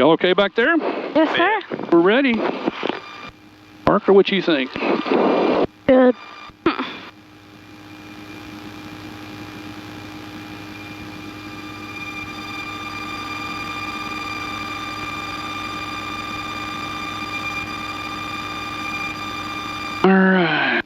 Y'all okay back there? Yes, sir. We're ready. Parker, what you think? Good. All right.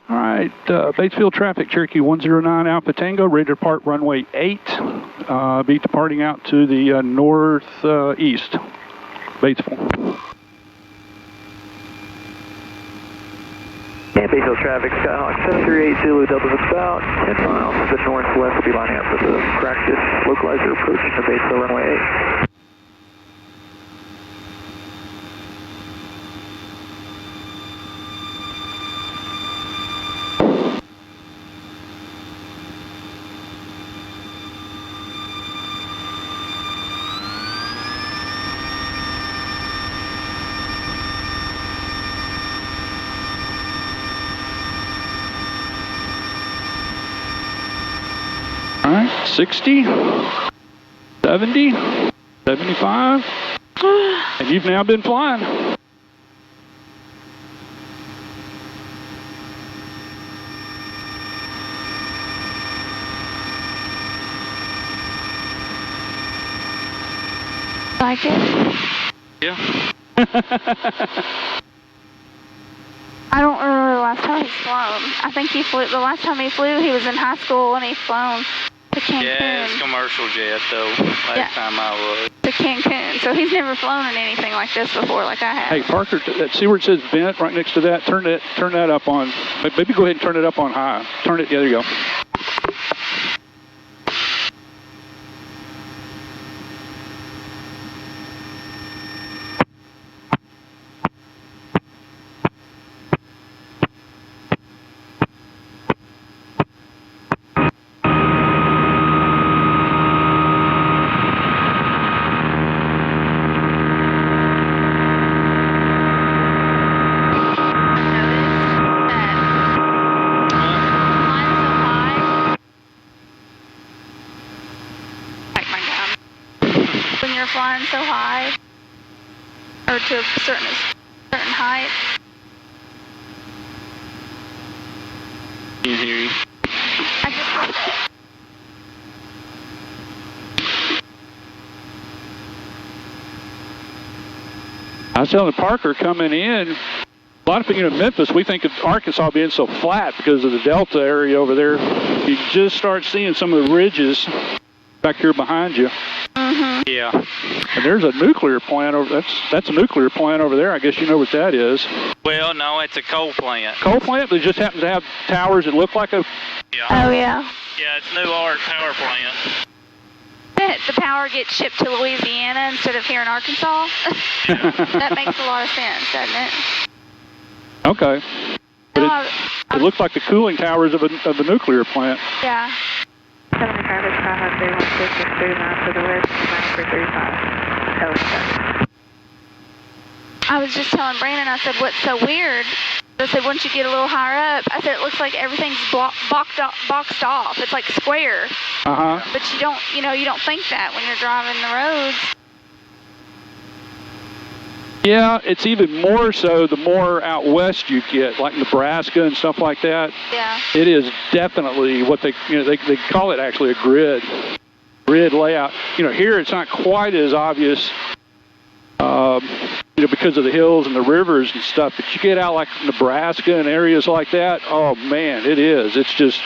All right, Batesville traffic, Cherokee 109 Alpha Tango, ready to depart runway 8. Be departing out to the northeast, Batesville. And Batesville traffic, Skyhawk 738 Zulu Delta, about 10 miles to the northwest, be lining up for the practice localizer approach to Batesville runway 8. All right, 60, 70, 75, and you've now been flying. Like it? Yeah. I don't remember the last time he's flown. I think he flew, the last time he flew, he was in high school and he's flown to Cancun. Yeah, it's commercial jet though, last time I was. To Cancun, so he's never flown in anything like this before, like I have. Hey, Parker, see where it says vent right next to that? Turn that up on, maybe go ahead and turn it up on high. Turn it, yeah, there you go. When you're flying so high, or to a certain height. Can't hear you. I just love it. I was telling Parker coming in, a lot of people in Memphis, we think of Arkansas being so flat because of the Delta area over there. You just start seeing some of the ridges back here behind you. Mm-hmm. Yeah. And there's a nuclear plant over. That's a nuclear plant over there. I guess you know what that is. Well, no, it's a coal plant. Coal plant, but it just happens to have towers that look like a. Yeah. Oh yeah. Yeah, it's New Ark power plant. The power gets shipped to Louisiana instead of here in Arkansas. That makes a lot of sense, doesn't it? Okay. But it looks like the cooling towers of a nuclear plant. Yeah. 75 is 516 is 39 to the west, 9335. I was just telling Brandon, I said, what's so weird? I said, once you get a little higher up, I said, it looks like everything's boxed off. It's like square. Uh-huh. But you don't think that when you're driving the roads. Yeah, it's even more so the more out west you get, like Nebraska and stuff like that. Yeah. It is definitely what they call it actually a grid layout. Here it's not quite as obvious, because of the hills and the rivers and stuff. But you get out like Nebraska and areas like that, oh man, it is. It's just.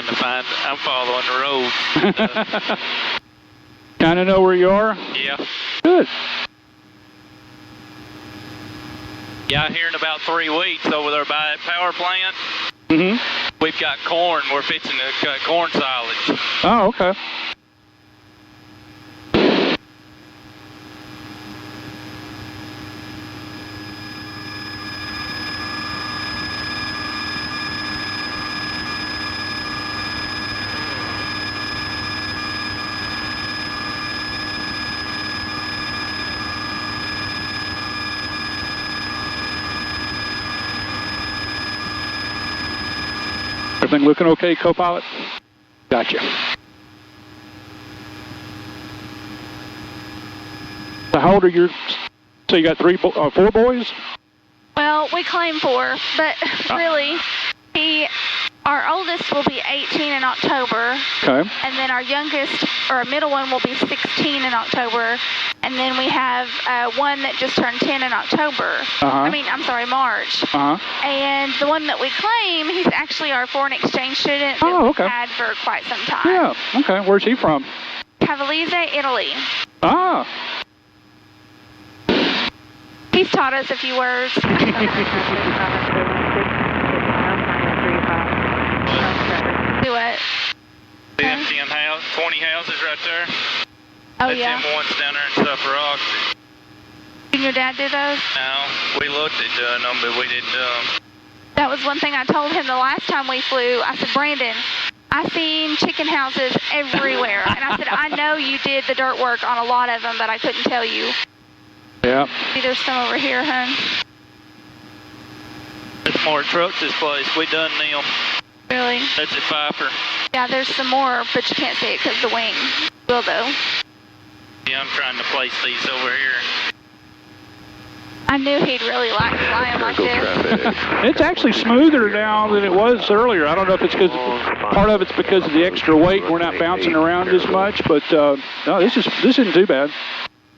trying to find. I'm following the road. Kind of know where you are? Yeah. Good. Yeah, here in about 3 weeks over there by that power plant, Mm-hmm. we've got corn. We're fixing to cut corn silage. Oh, okay. Everything looking okay, co-pilot? Gotcha. So how old are your, so you got 4 boys? Well, we claim 4, but really, our oldest will be 18 in October. Okay. And then our youngest, or our middle one, will be 16 in October. And then we have one that just turned 10 in October. March. And the one that we claim, he's actually our foreign exchange student that we've had for quite some time. Yeah, okay. Where's he from? Cavallese, Italy. Ah. He's taught us a few words. Do it. See them 20 houses right there? Oh, That's yeah. them ones down there in Suffolk Rock. Did your dad do those? No, we looked at doing them, but we didn't do them. That was one thing I told him the last time we flew. I said, Brandon, I seen chicken houses everywhere. And I said, I know you did the dirt work on a lot of them, but I couldn't tell you. Yeah. See, there's some over here, hun. There's more trucks this place. We done them. Really? That's a Pfeiffer. Yeah, there's some more, but you can't see it because the wing. Will, though. Yeah, I'm trying to place these over here. I knew he'd really like flying like this. It's actually smoother now than it was earlier. I don't know if it's because part of it's because of the extra weight. We're not bouncing around as much, but no, this isn't too bad.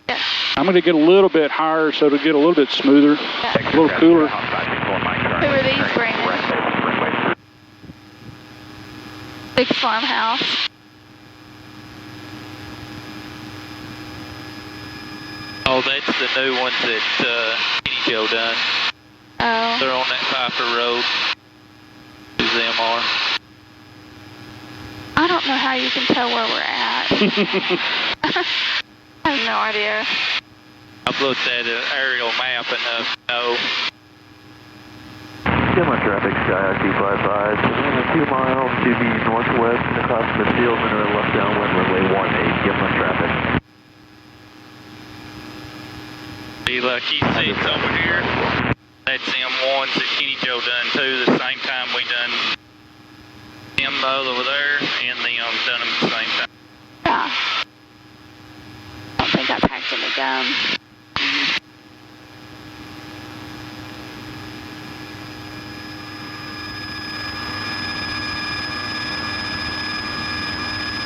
Yeah. I'm going to get a little bit higher so it'll get a little bit smoother, a little cooler. Who are these, Brandon? Big farmhouse. Oh, that's the new ones that Kenny Joe done. Oh. They're on that Pfeiffer Road. Who's them are? I don't know how you can tell where we're at. I have no idea. I've looked at an aerial map enough to know. Semi traffic, Sky 255, 2 miles to the northwest across the field and a left downwind runway 18, Gimlin traffic. See, like you see, it's over here. That's them ones that Kenny Joe done too. The same time we done them both over there, and them done them at the same time. Yeah. I don't think I packed any gum.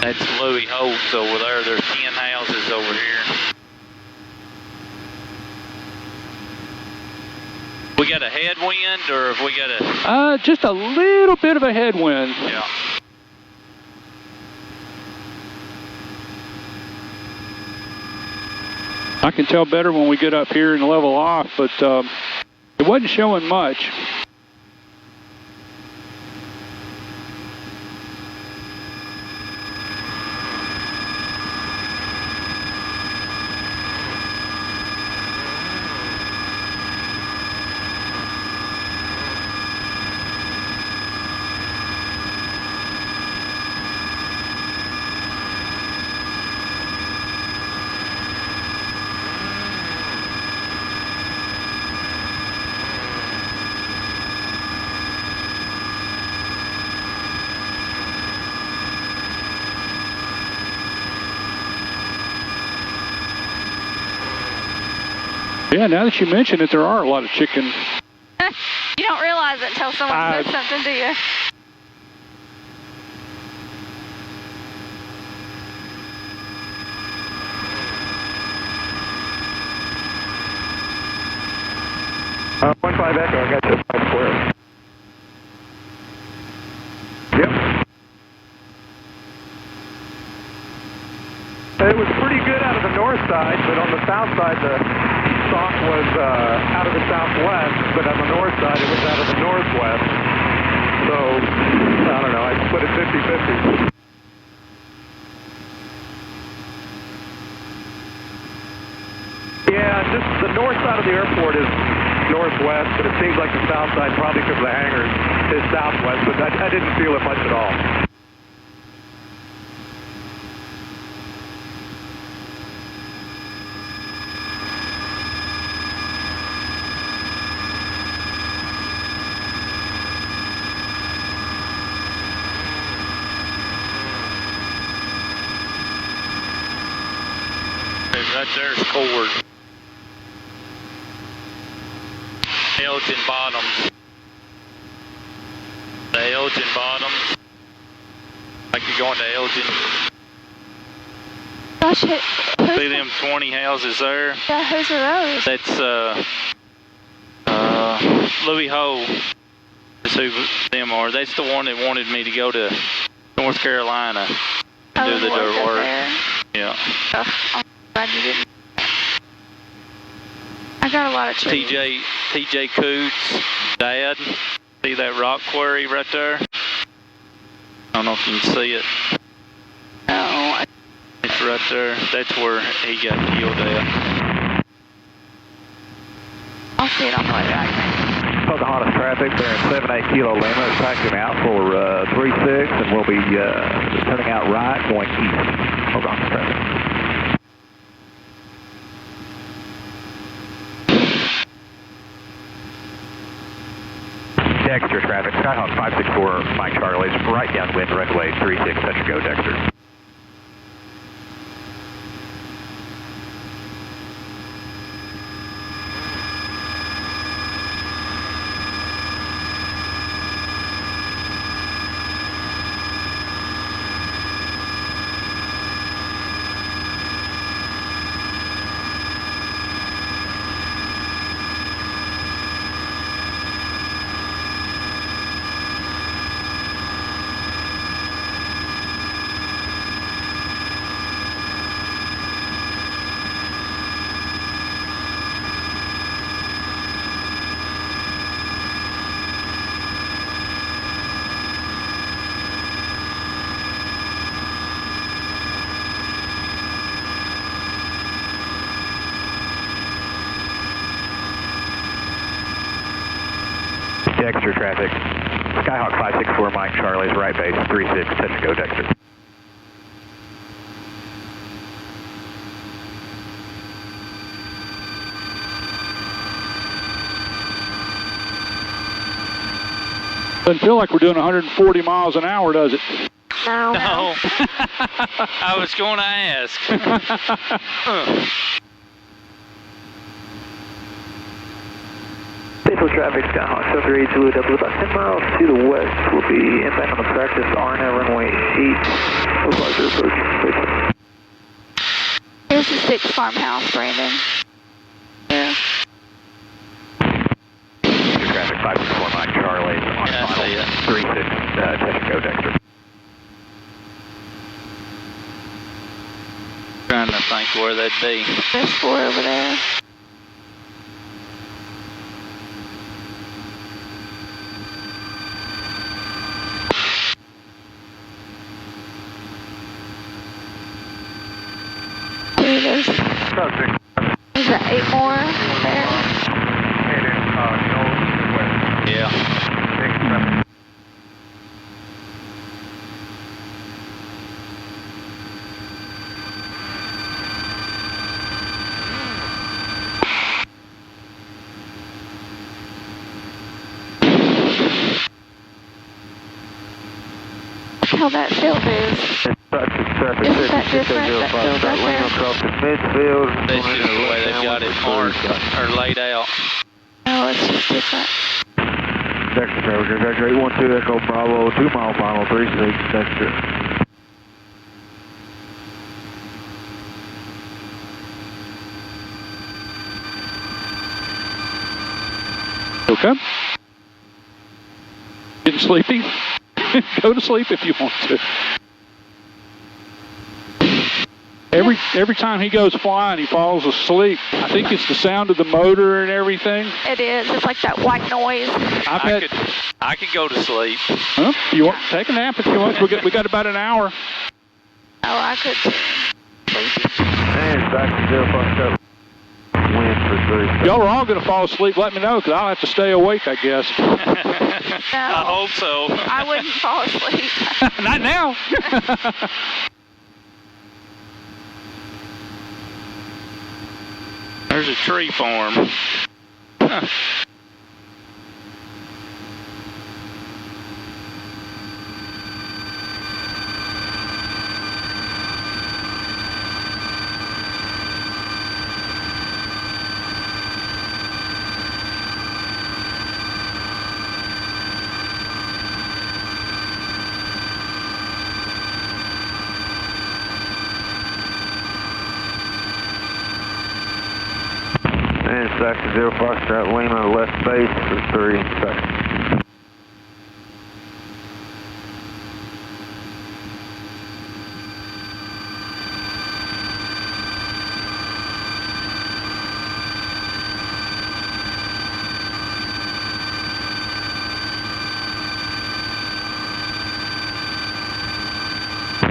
That's Louis Holt's over there. There's 10 houses over here. We got a headwind, or have we got a... Just a little bit of a headwind. Yeah. I can tell better when we get up here and level off, but it wasn't showing much. Yeah, now that you mention it, there are a lot of chicken. You don't realize it until someone says something to you. One 5 Echo, I got you 5 square. Yep. side, but on the south side, the stock was out of the southwest, but on the north side, it was out of the northwest. So, I don't know, I split it 50-50. Yeah, just the north side of the airport is northwest, but it seems like the south side, probably because of the hangars, is southwest, but I didn't feel it much at all. Right there's Cord. Elgin Bottoms. The Elgin Bottoms. Like you're going to Elgin. Gosh, See them 20 houses there? Yeah, whose are those? That's Louis Ho is who them are. That's the one that wanted me to go to North Carolina and do the dirt work. Yeah. I'm glad you didn't. I got a lot of trees. TJ Coots, Dad. See that rock quarry right there? I don't know if you can see it. No. It's right there. That's where he got killed at. I'll see it on the way back. Pocahontas traffic, they're in 7-8 kilo limit, packing out for 3-6, and we'll be turning out right, going east. Pocahontas traffic. Dexter traffic, Skyhawk 564, Mike Charlie's right downwind, runway 36, touch and go, Dexter. Dexter traffic, Skyhawk 564, Mike Charlie's right base, 36, touch and go, Dexter. Doesn't feel like we're doing 140 miles an hour, does it? No. No. I was going to ask. Faithful traffic, Skyhawk 738 Zulu Delta, about 10 miles to the west. We'll be inbound on the practice Arna, runway 8, localizer approach. Here's the 6 farmhouse, Brandon. Yeah. Traffic 564, Mike Charlie, on Yeah, I see it. 36, touch and go, Dexter. Trying to think where that'd be. There's 4 over there. There's that 8 more there? Yeah. How that field is. Isn't that different, that field right there? Across the midfield. That's just the way they've got it marked or laid out. No, it's just different. Dexter traffic, Dexter 812 Echo Bravo, 2 mile final, 36, Dexter. Okay. Getting sleepy? Go to sleep if you want to. Every time he goes flying, he falls asleep. I think it's the sound of the motor and everything. It is. It's like that white noise. I could go to sleep. Huh? You want take a nap if you want? We got about an hour. Oh, I could too. And back to 0 Foxtrot. Wind for 3. Y'all are all going to fall asleep. Let me know, because I'll have to stay awake, I guess. No, I hope so. I wouldn't fall asleep. Not now. There's a tree farm. Huh. And back to 0 Foxtrot. Lima left base for 3 seconds.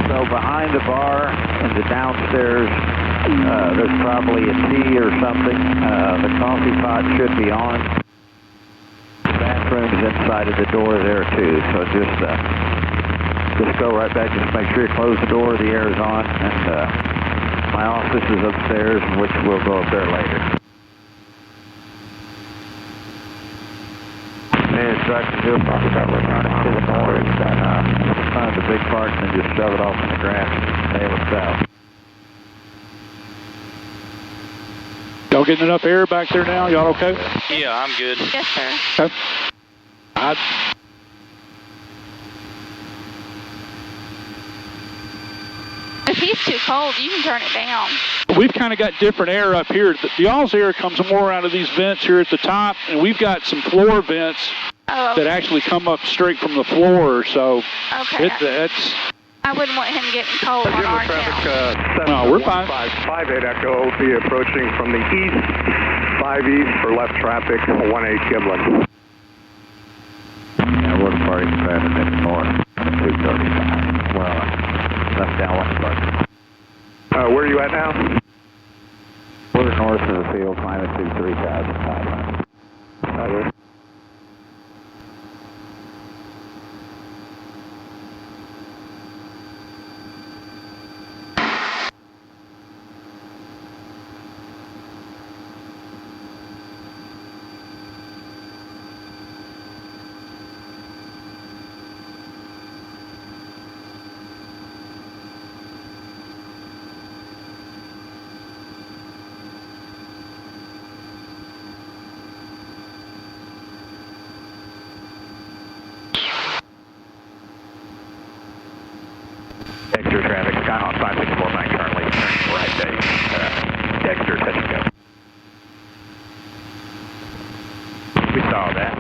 So behind the bar in the downstairs, there's probably a tea or something. The coffee pot should be on. The bathroom is inside of the door there too. So just go right back. Just make sure you close the door. The air is on, and my office is upstairs, which we'll go up there later. And back to 0 Foxtrot. We're running to the north. Find the big park and then just shove it off in the grass and sail it south. Y'all getting enough air back there now? Y'all okay? Yeah, I'm good. Yes, sir. Okay. If he's too cold, you can turn it down. We've kind of got different air up here. Y'all's air comes more out of these vents here at the top, and we've got some floor vents that actually come up straight from the floor. So okay. That's. I wouldn't want him getting cold on our Traffic, No, we're fine. 58 Echo will be approaching from the east, 5 east for left traffic, 18 Gimlin. Yeah, we're departing traffic at the north on 235. Well, left down 1 Where are you at now? We're north of the field, climbing 3,500. Okay. Dexter traffic, Scott on 564 Mike Charlie, turning right base, Dexter, touch and go. We saw that.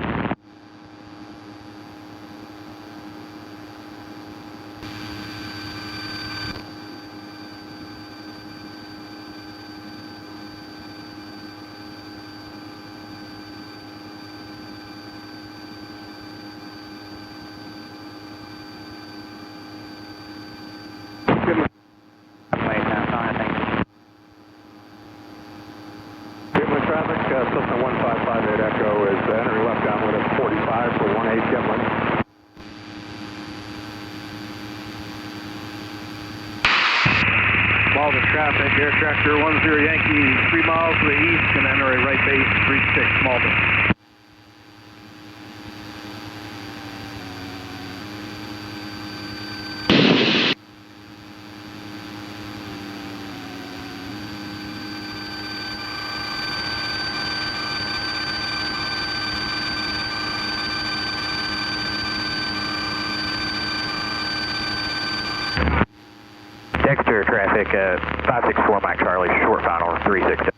Gimlin traffic, Cessna 1558 Echo is entering left downwind at 45 for 18 Gimlin. Malden traffic, air tractor 10 Yankee, 3 miles to the east, and enter a right base, 36 Malden. Dexter traffic, 564 Mike Charlie, short final, 36.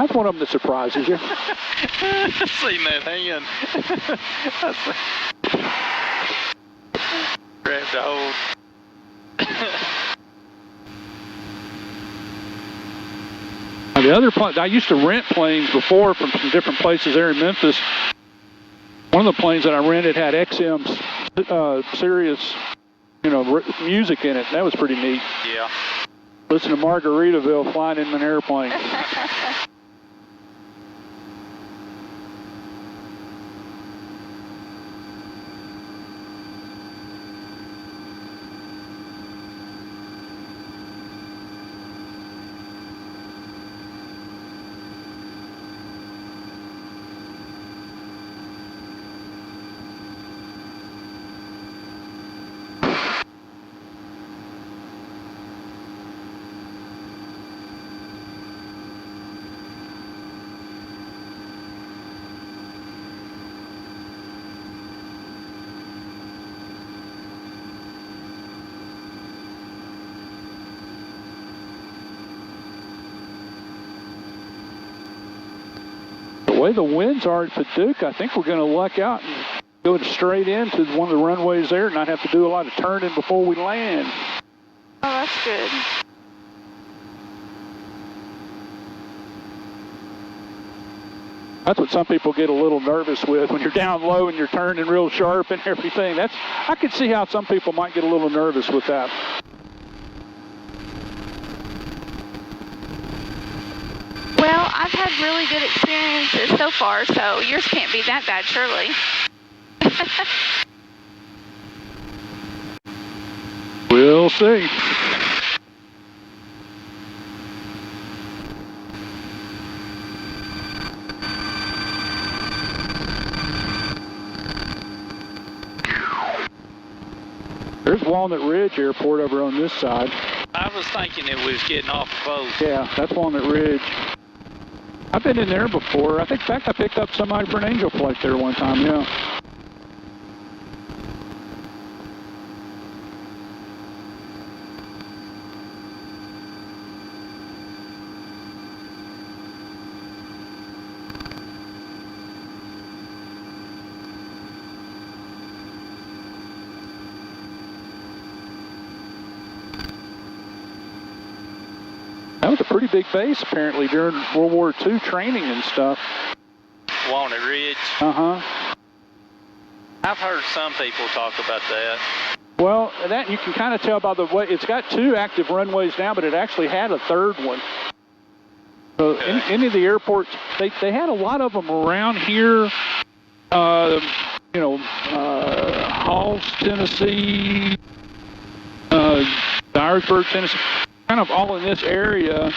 That's one of them that surprises you. Seen that hand. Grabbed a hold. The other plane, I used to rent planes before from some different places there in Memphis. One of the planes that I rented had XM's Sirius, music in it. That was pretty neat. Yeah. Listen to Margaritaville flying in an airplane. The way the winds are at Paducah, I think we're going to luck out and go straight into one of the runways there and not have to do a lot of turning before we land. Oh, that's good. That's what some people get a little nervous with when you're down low and you're turning real sharp and everything. I could see how some people might get a little nervous with that. Well, I've had really good experiences so far, so yours can't be that bad, surely. We'll see. There's Walnut Ridge Airport over on this side. I was thinking it was getting off the boat. Yeah, that's Walnut Ridge. I've been in there before. I think, in fact, I picked up somebody for an Angel flight there one time, yeah. That was a pretty big base, apparently, during World War II training and stuff. Walnut Ridge. Uh-huh. I've heard some people talk about that. Well, that you can kind of tell by the way, it's got 2 active runways now, but it actually had a 3rd one. So any of the airports, they had a lot of them around here, Halls, Tennessee, Dyersburg, Tennessee. Kind of all in this area,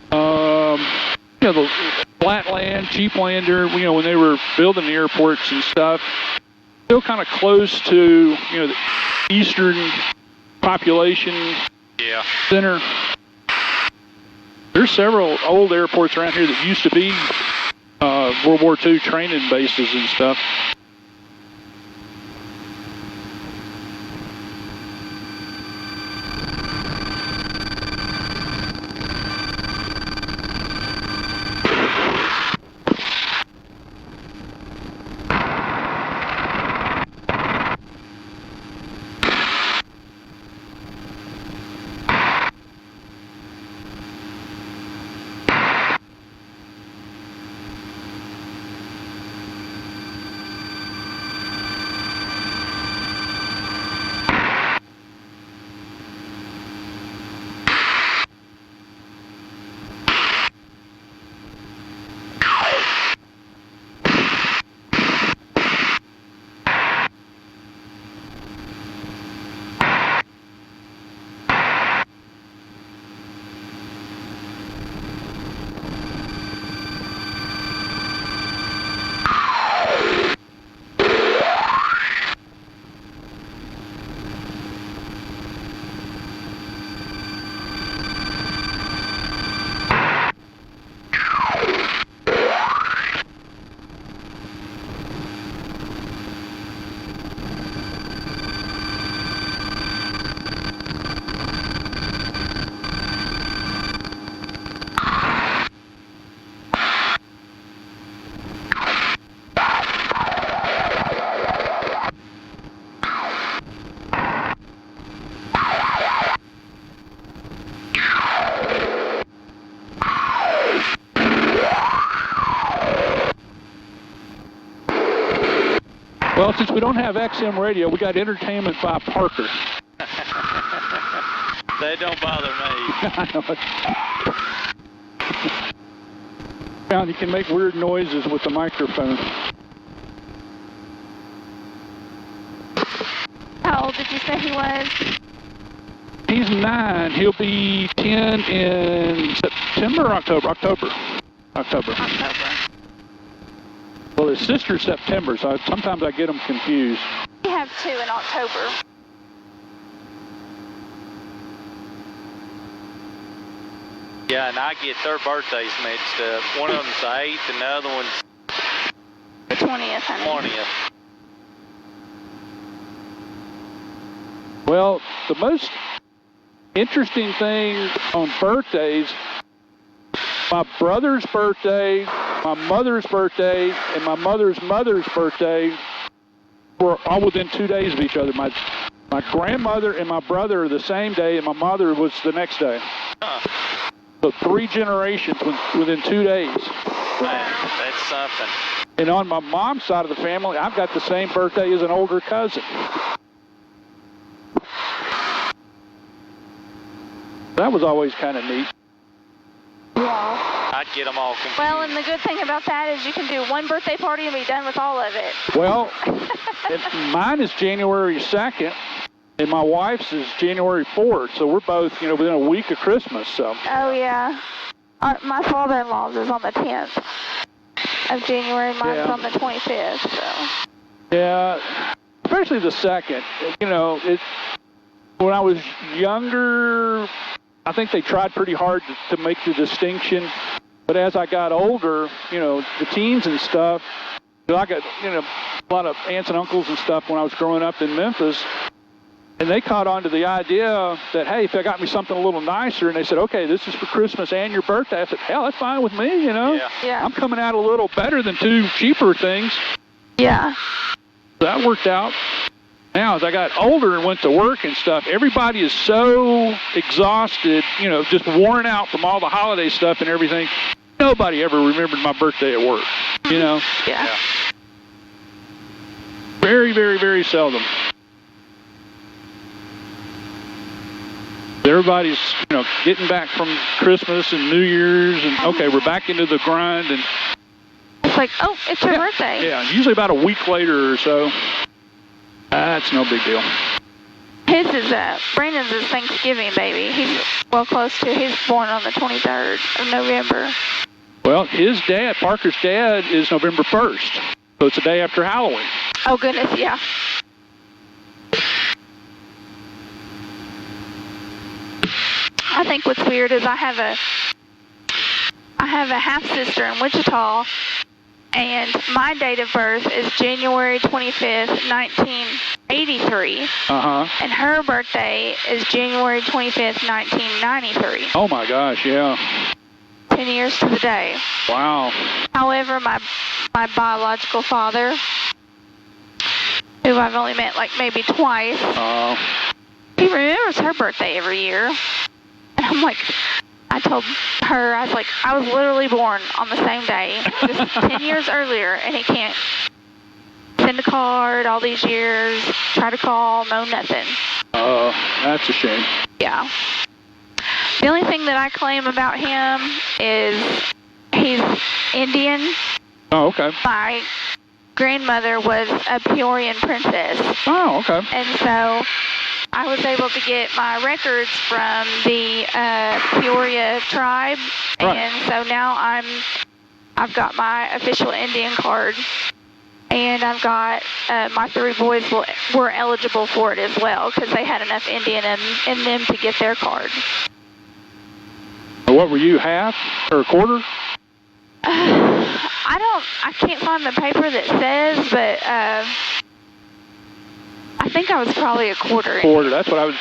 the Flatland, Cheaplander, when they were building the airports and stuff, still kind of close to, the eastern population center. There's several old airports around here that used to be World War II training bases and stuff. Well, since we don't have XM radio, we got entertainment by Parker. That don't bother me. I know. Found you can make weird noises with the microphone. How old did you say he was? He's 9. He'll be 10 in September or October? October. Well, his sister's September, so sometimes I get them confused. We have 2 in October. Yeah, and I get their birthdays mixed up. One of them's the 8th, and the other one's The 20th, honey. 20th. Well, the most interesting thing on birthdays, my brother's birthday, my mother's birthday, and my mother's birthday were all within 2 days of each other. My grandmother and my brother are the same day, and my mother was the next day. Huh. So 3 generations within 2 days. Man, that's something. And on my mom's side of the family, I've got the same birthday as an older cousin. That was always kind of neat. Yeah. I'd get them all confused. Well, and the good thing about that is you can do one birthday party and be done with all of it. Well, mine is January 2nd, and my wife's is January 4th, so we're both, within a week of Christmas, so. Oh, yeah. My father-in-law's is on the 10th of January. Mine's on the 25th, so. Yeah, especially the 2nd. When I was younger, I think they tried pretty hard to make the distinction. But as I got older, the teens and stuff, I got, a lot of aunts and uncles and stuff when I was growing up in Memphis. And they caught on to the idea that, hey, if they got me something a little nicer, and they said, okay, this is for Christmas and your birthday, I said, hell, that's fine with me, Yeah. I'm coming out a little better than 2 cheaper things. Yeah. That worked out. Now, as I got older and went to work and stuff, everybody is so exhausted, just worn out from all the holiday stuff and everything. Nobody ever remembered my birthday at work, Yeah. Very, very, very seldom. Everybody's, getting back from Christmas and New Year's, and okay, we're back into the grind. And It's like, oh, it's your birthday. Yeah, usually about a week later or so. That's no big deal. His is, Brandon's is Thanksgiving, baby. He's born on the 23rd of November. Well, Parker's dad, is November 1st. So it's the day after Halloween. Oh, goodness, yeah. I think what's weird is I have a half-sister in Wichita, and my date of birth is January 25th, 1983. Uh-huh. And her birthday is January 25th, 1993. Oh, my gosh, yeah. 10 years to the day. Wow. However, my biological father, who I've only met maybe twice, he remembers her birthday every year. And I'm like, I told her, I was literally born on the same day, just 10 years earlier, and he can't send a card all these years, try to call, no nothing. Oh, that's a shame. Yeah. The only thing that I claim about him is he's Indian. Oh, okay. My grandmother was a Peorian princess. Oh, okay. And so I was able to get my records from the Peoria tribe, Right. and so now I've got my official Indian card, and I've got my 3 boys were eligible for it as well because they had enough Indian in them to get their card. What were you, half or a quarter? I can't find the paper that says, but I think I was probably a quarter. Quarter, that's what I was.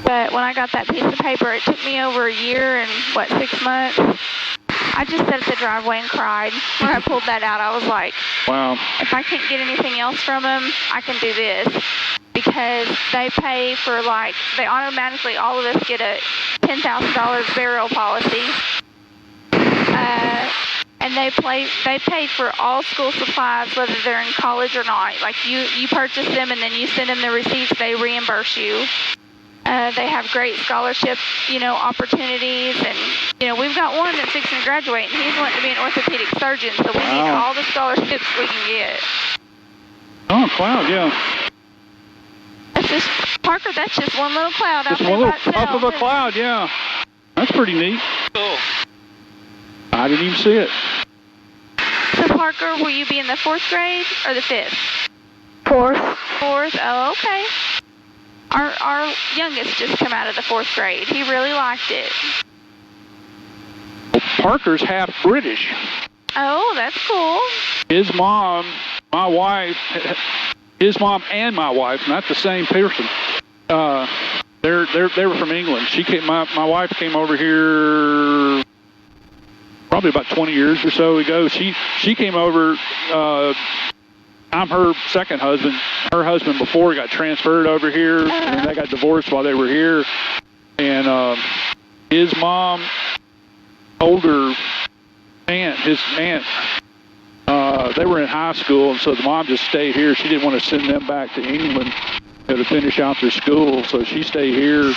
But when I got that piece of paper, it took me over a year and, 6 months. I just sat at the driveway and cried. When I pulled that out, I was like, Wow. if I can't get anything else from them, I can do this. Because they pay for, they automatically, all of us get a $10,000 burial policy. And They pay for all school supplies, whether they're in college or not. Like you purchase them and then you send them the receipts. They reimburse you. They have great scholarship, opportunities, and we've got one that's fixing to graduate, and he's wanting to be an orthopedic surgeon. So we need all the scholarships we can get. Oh, cloud, yeah. That's just Parker. That's just one little cloud. Just one little puff of a cloud, yeah. That's pretty neat. Cool. I didn't even see it. So Parker, will you be in the 4th grade or the 5th? 4th. 4th. Oh, okay. Our youngest just come out of the 4th grade. He really liked it. Well, Parker's half British. Oh, that's cool. His mom, my wife, his mom and my wife, not the same person. They were from England. My wife came over here probably about 20 years or so ago. She came over. I'm her second husband. Her husband before got transferred over here, and they got divorced while they were here. And his mom, older aunt, his aunt, they were in high school, and so the mom just stayed here. She didn't want to send them back to England to finish out their school, so she stayed here.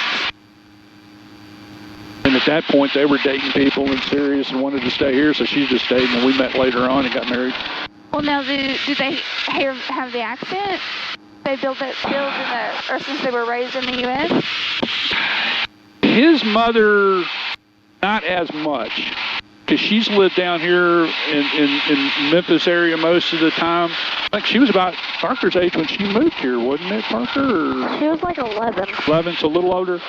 And at that point, they were dating people and serious and wanted to stay here, so she just stayed, and we met later on and got married. Well, now, do they have the accent? They built or since they were raised in the U.S.? His mother, not as much, because she's lived down here in Memphis area most of the time. I think she was about Parker's age when she moved here, wasn't it, Parker? Or? She was like 11. 11, so a little older.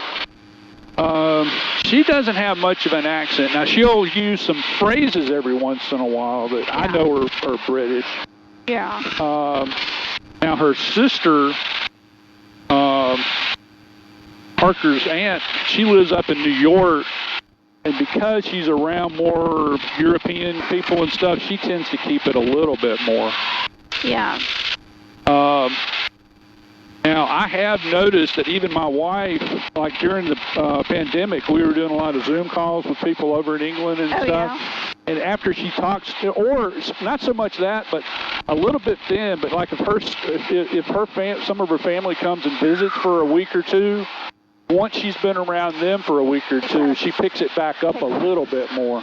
She doesn't have much of an accent. Now, she'll use some phrases every once in a while that I know are British. Yeah. Now, her sister, Parker's aunt, she lives up in New York, and because she's around more European people and stuff, she tends to keep it a little bit more. Yeah. Now, I have noticed that even my wife, like during the pandemic, we were doing a lot of Zoom calls with people over in England and stuff. Yeah. And after she talks, or not so much that, but a little bit then, but like if some of her family comes and visits for a week or two, once she's been around them for a week or two, she picks it back up a little bit more.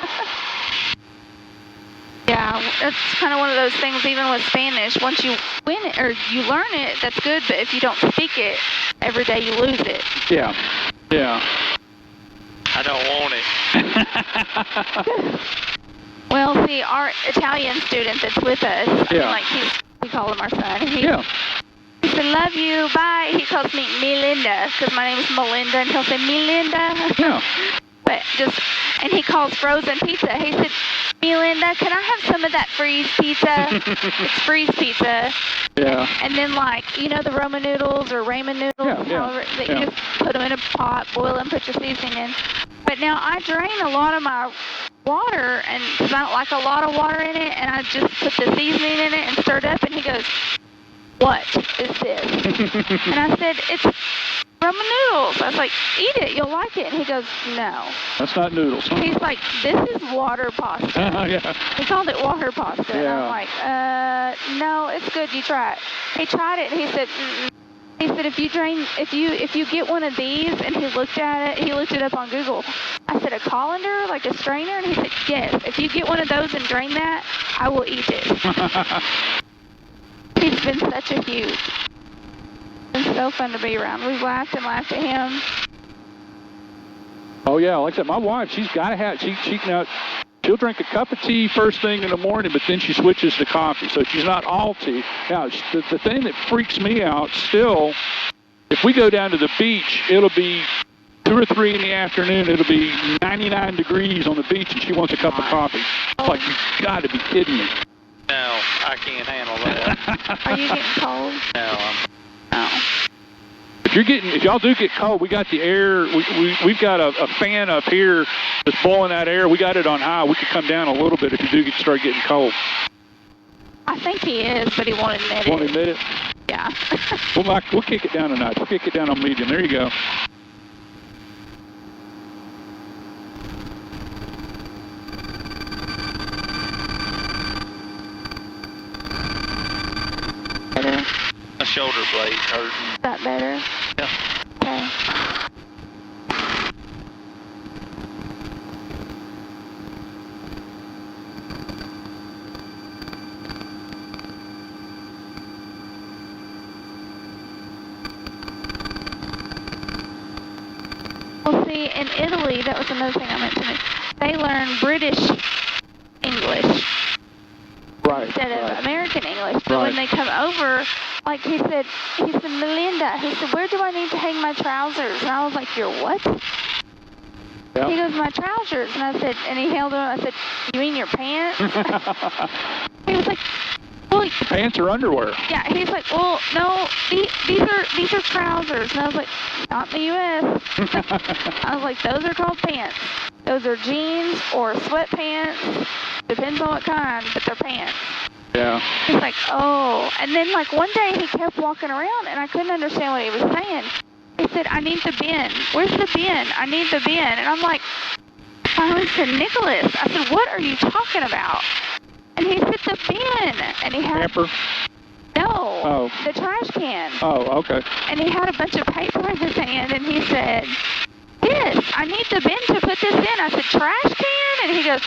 Yeah, that's kind of one of those things, even with Spanish. Once you win it, or you learn it, that's good, but if you don't speak it, every day you lose it. Yeah, yeah. I don't want it. Well, see, our Italian student that's with us, we call him our son. He said, love you, bye. He calls me Melinda, because my name is Melinda, and he'll say, Melinda. Yeah. And he calls frozen pizza. He said, Melinda, can I have some of that freeze pizza? It's freeze pizza. Yeah. And then, the Roman noodles or ramen noodles, you just put them in a pot, boil them, put your seasoning in. But now I drain a lot of my water, and because I don't like a lot of water in it, and I just put the seasoning in it and stir it up, and he goes, what is this? And I said, it's Roman noodles. I was like, eat it, you'll like it. And he goes, no. That's not noodles. Huh? He's like, this is water pasta. Yeah. He called it water pasta. Yeah. And I'm like, no, it's good, you try it. He tried it, and he said, He said, if you get one of these, and he looked it up on Google. I said, a colander, like a strainer? And he said, yes, if you get one of those and drain that, I will eat it. He's been such a hoot. It's been so fun to be around. We've laughed and laughed at him. Oh, yeah, like I said, my wife, she's got to have, she'll drink a cup of tea first thing in the morning, but then she switches to coffee, so she's not all tea. Now, the thing that freaks me out still, if we go down to the beach, it'll be 2 or 3 in the afternoon, it'll be 99 degrees on the beach, and she wants a cup of coffee. It's like, you've got to be kidding me. No, I can't handle that. Are you getting cold? No, Oh. If y'all do get cold, we got the air. We've got a fan up here that's blowing that air. We got it on high. We could come down a little bit if you do start getting cold. I think he is, but he won't admit it. Won't admit it? Yeah. We'll kick it down a notch. We'll kick it down on medium. There you go. shoulder blades hurting. Is that better? Yeah. Okay. Well, see, in Italy, that was another thing I mentioned. They learn British English instead of American English. So when they come over, like he said, Melinda, he said, where do I need to hang my trousers? And I was like, your what? Yep. He goes, my trousers. And I said, and he held them. I said, you mean your pants? He was like, well, pants or underwear? Yeah, he's like, well, no, these are trousers. And I was like, not in the U.S. I was like, those are called pants. Those are jeans or sweatpants. Depends on what kind, but they're pants. Yeah. He's like, oh. And then, like, one day he kept walking around, and I couldn't understand what he was saying. He said, I need the bin. Where's the bin? I need the bin. And I'm like, I said, Nicholas. I said, what are you talking about? And he said, the bin. And he had... Camper? No. The trash can. Oh, okay. And he had a bunch of paper in his hand, and he said, this, I need the bin to put this in. I said, trash can? And he goes,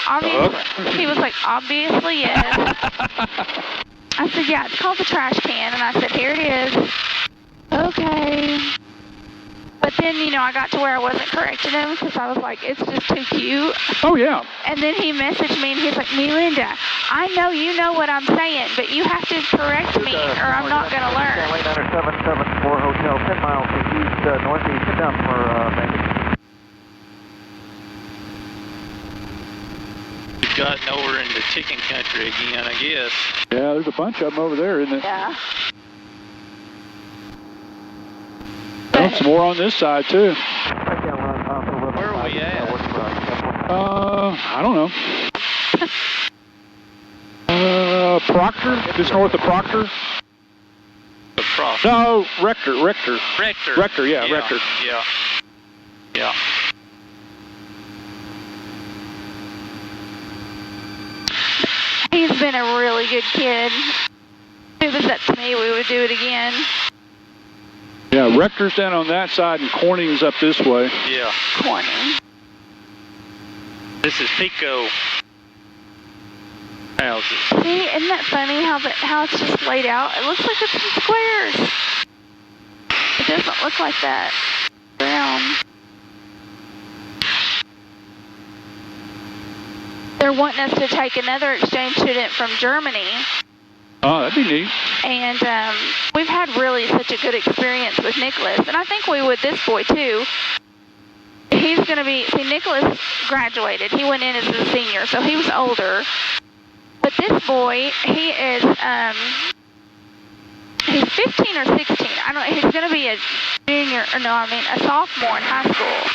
obviously. He was like, obviously, yes. I said, yeah, it's called the trash can. And I said, here it is. Okay. But then, you know, I got to where I wasn't correcting him because I was like, it's just too cute. Oh, yeah. And then he messaged me and he's like, Melinda, I know you know what I'm saying, but you have to correct me or I'm not going to learn. Stanley 9774 Hotel, 10 miles east, northeast. Sit down for maybe. You've gotten over into chicken country again, I guess. Yeah, there's a bunch of them over there, isn't it? Yeah. Well, some more on this side, too. Where are we at? I don't know. Proctor, just north of Proctor. The Proctor. No, Rector. Rector, Yeah, Rector. Yeah. He's been a really good kid. If it was up to me, we would do it again. Yeah, Rector's down on that side and Corning's up this way. Yeah. Corning. This is Pico houses. See, isn't that funny how it's just laid out? It looks like it's in squares. It doesn't look like that. Brown. They're wanting us to take another exchange student from Germany. Oh, that'd be neat. And we've had really such a good experience with Nicholas. And I think we would this boy, too. He's going to be... See, Nicholas graduated. He went in as a senior, so he was older. But this boy, he is... he's 15 or 16. I don't know. He's going to be a junior... Or no, I mean a sophomore in high school.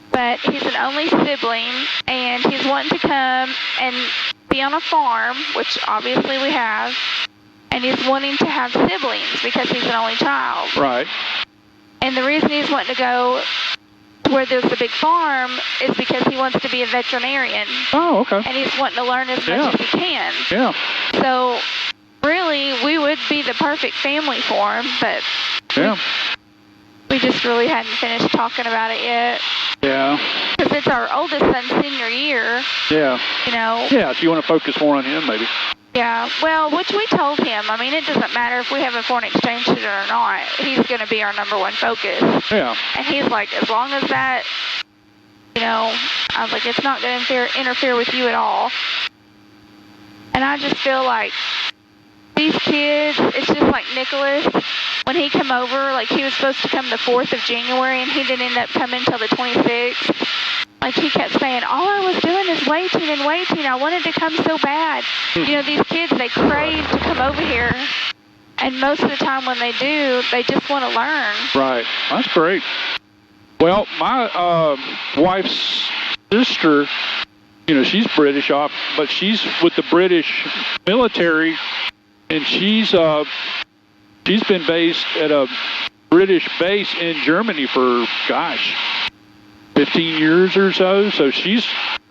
But he's an only sibling, and he's wanting to come and be on a farm, which obviously we have, and he's wanting to have siblings because he's an only child. Right. And the reason he's wanting to go to where there's a big farm is because he wants to be a veterinarian. Oh, okay. And he's wanting to learn as much as he can. Yeah. So, really, we would be the perfect family for him, but we just really hadn't finished talking about it yet. Yeah. Because it's our oldest son's senior year. Yeah. You know. Yeah, if you want to focus more on him, maybe. Yeah, well, which we told him. I mean, it doesn't matter if we have a foreign exchange student or not. He's going to be our number one focus. Yeah. And he's like, as long as that, you know, I was like, it's not going to interfere with you at all. And I just feel like these kids, it's just like Nicholas. When he came over, like he was supposed to come the 4th of January, and he didn't end up coming until the 26th. Like he kept saying, all I was doing is waiting and waiting. I wanted to come so bad. You know, these kids, they crave to come over here. And most of the time when they do, they just want to learn. Right. That's great. Well, my wife's sister, you know, she's British off, but she's with the British military, and she's been based at a British base in Germany for, 15 years or so. So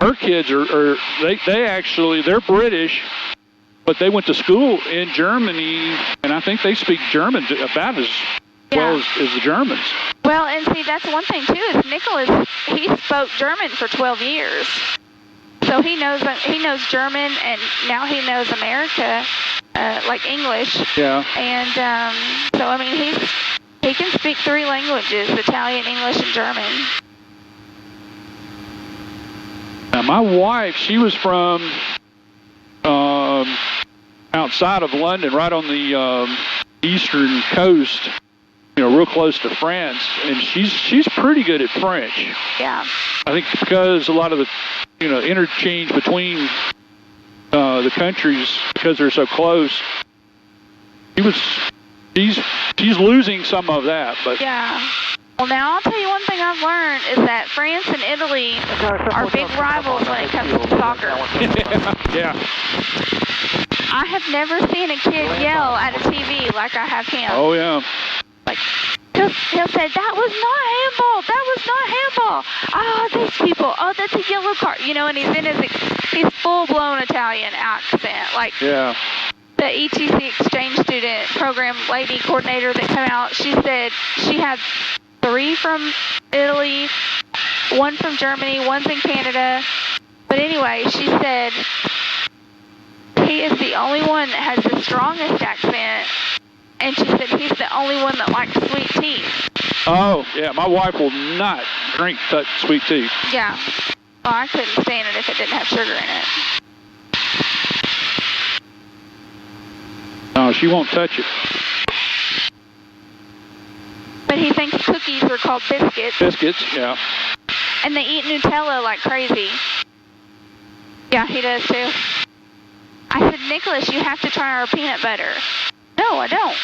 her kids they're British, but they went to school in Germany, and I think they speak German about as well as the Germans. Well, and see, that's one thing, too, is Nicholas, he spoke German for 12 years. So he knows German, and now he knows America, like English. Yeah. And so, I mean, he can speak 3 languages, Italian, English, and German. Now, my wife, she was from outside of London, right on the eastern coast, real close to France, and she's pretty good at French. Yeah. I think because a lot of the, interchange between the countries, because they're so close, she's losing some of that, but. Yeah. Well, now I'll tell you one thing I've learned is that France and Italy are big rivals when it comes to soccer. Yeah. I have never seen a kid yell at a TV like I have him. Oh, yeah. Like, he'll say, that was not handball. That was not handball. Oh, these people. Oh, that's a yellow card. And he's in his full-blown Italian accent. Like, yeah. The ETC exchange student program lady coordinator that came out, she said she had 3 from Italy, 1 from Germany, 1's in Canada. But anyway, she said he is the only one that has the strongest accent, and she said he's the only one that likes sweet tea. Oh, yeah, my wife will not drink sweet tea. Yeah. Oh, I couldn't stand it if it didn't have sugar in it. No, she won't touch it. But he thinks cookies are called biscuits. Biscuits, yeah. And they eat Nutella like crazy. Yeah, he does too. I said, Nicholas, you have to try our peanut butter. No, I don't.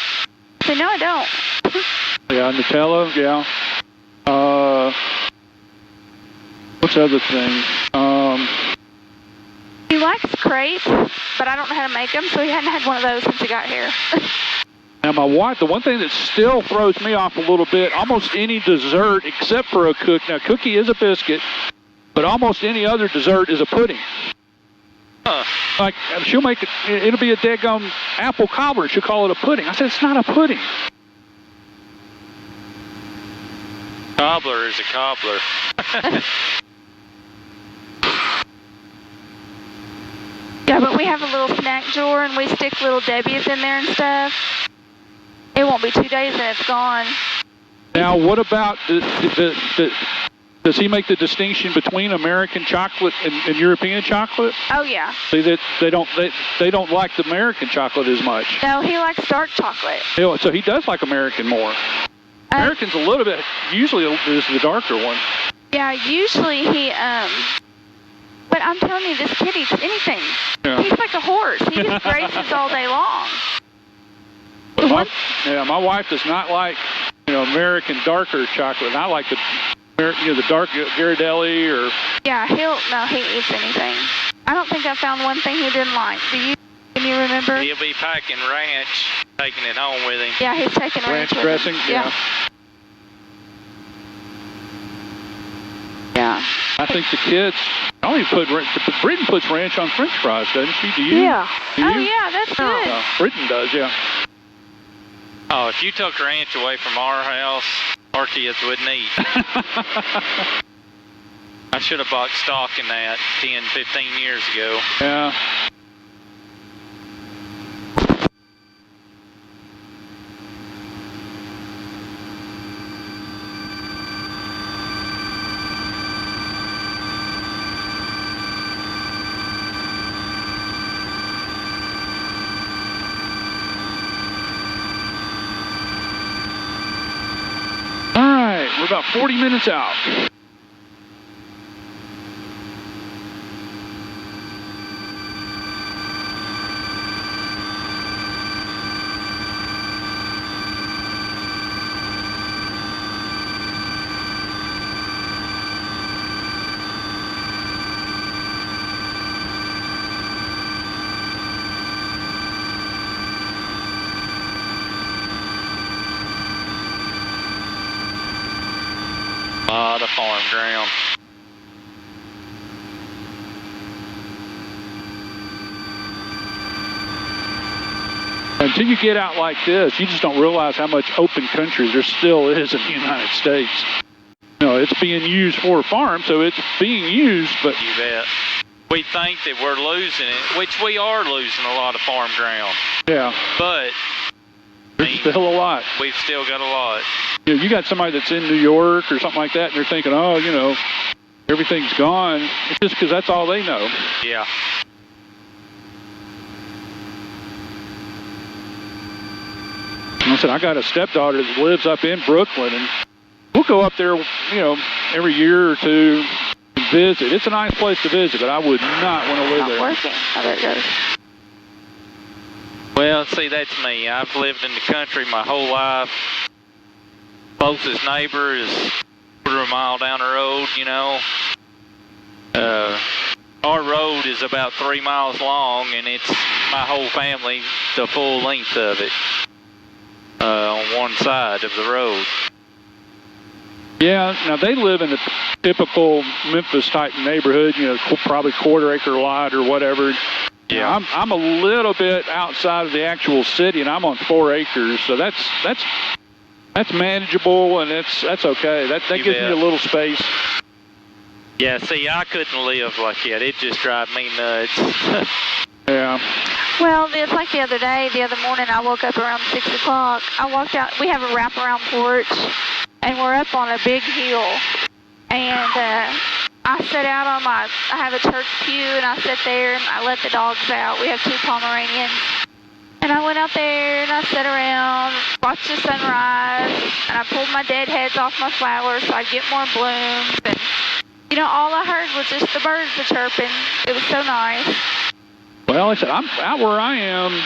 I said, no, I don't. Yeah, Nutella, yeah. What's the other thing? He likes crepes, but I don't know how to make them, so he hadn't had one of those since he got here. Now, my wife, the one thing that still throws me off a little bit, almost any dessert except for a cookie. Now, cookie is a biscuit, but almost any other dessert is a pudding. Like, she'll make it, it'll be a daggum apple cobbler. She'll call it a pudding. I said, it's not a pudding. Cobbler is a cobbler. Yeah, but we have a little snack drawer, and we stick little Debbie's in there and stuff. It won't be 2 days and it's gone. Now, what about, does he make the distinction between American chocolate and European chocolate? Oh, yeah. See, that they don't like the American chocolate as much. No, he likes dark chocolate. So he does like American more. American's a little bit, usually is the darker one. Yeah, usually he, but I'm telling you, this kid eats anything. Yeah. He's like a horse. He eats graces all day long. But my wife does not like, American darker chocolate. And I like the dark Ghirardelli or... Yeah, he eats anything. I don't think I found one thing he didn't like. Can you remember? He'll be packing ranch, taking it home with him. Yeah, he's taking ranch with dressing. him. Yeah. Yeah. I think the kids. I only Britain puts ranch on French fries, doesn't she? Do you? Yeah. Do you? Oh yeah, that's good. Britain does, yeah. Oh, if you took ranch away from our house, our kids wouldn't eat. I should have bought stock in that 10, 15 years ago. Yeah. We're about 40 minutes out. The farm ground. Until you get out like this, you just don't realize how much open country there still is in the United States. You know, it's being used for a farm, so it's being used, but... You bet. We think that we're losing it, which we are losing a lot of farm ground. Yeah. But... There's still a lot. We've still got a lot. You know, you got somebody that's in New York or something like that, and they're thinking, oh, you know, everything's gone. It's just because that's all they know. Yeah. I said, I got a stepdaughter that lives up in Brooklyn, and we'll go up there, you know, every year or two and visit. It's a nice place to visit, but I would not want to live there. Not working. How that goes. Well, see, that's me. I've lived in the country my whole life. Closest neighbor is a quarter of a mile down the road, you know. Our road is about 3 miles long, and it's my whole family, the full length of it, on one side of the road. Yeah, now they live in a typical Memphis-type neighborhood, you know, probably quarter-acre lot or whatever. Yeah, I'm a little bit outside of the actual city, and I'm on 4 acres, so that's manageable, and that's okay. That gives me a little space. Yeah, see, I couldn't live like that. It just drives me nuts. Yeah. Well, it's like the other morning, I woke up around 6 o'clock. I walked out. We have a wraparound porch, and we're up on a big hill. And I sat out on I have a church pew, and I sat there, and I let the dogs out. We have 2 Pomeranians. And I went out there, and I sat around, watched the sunrise, and I pulled my dead heads off my flowers so I'd get more blooms. And, you know, all I heard was just the birds chirping. It was so nice. Well, like I said, I'm out where I am.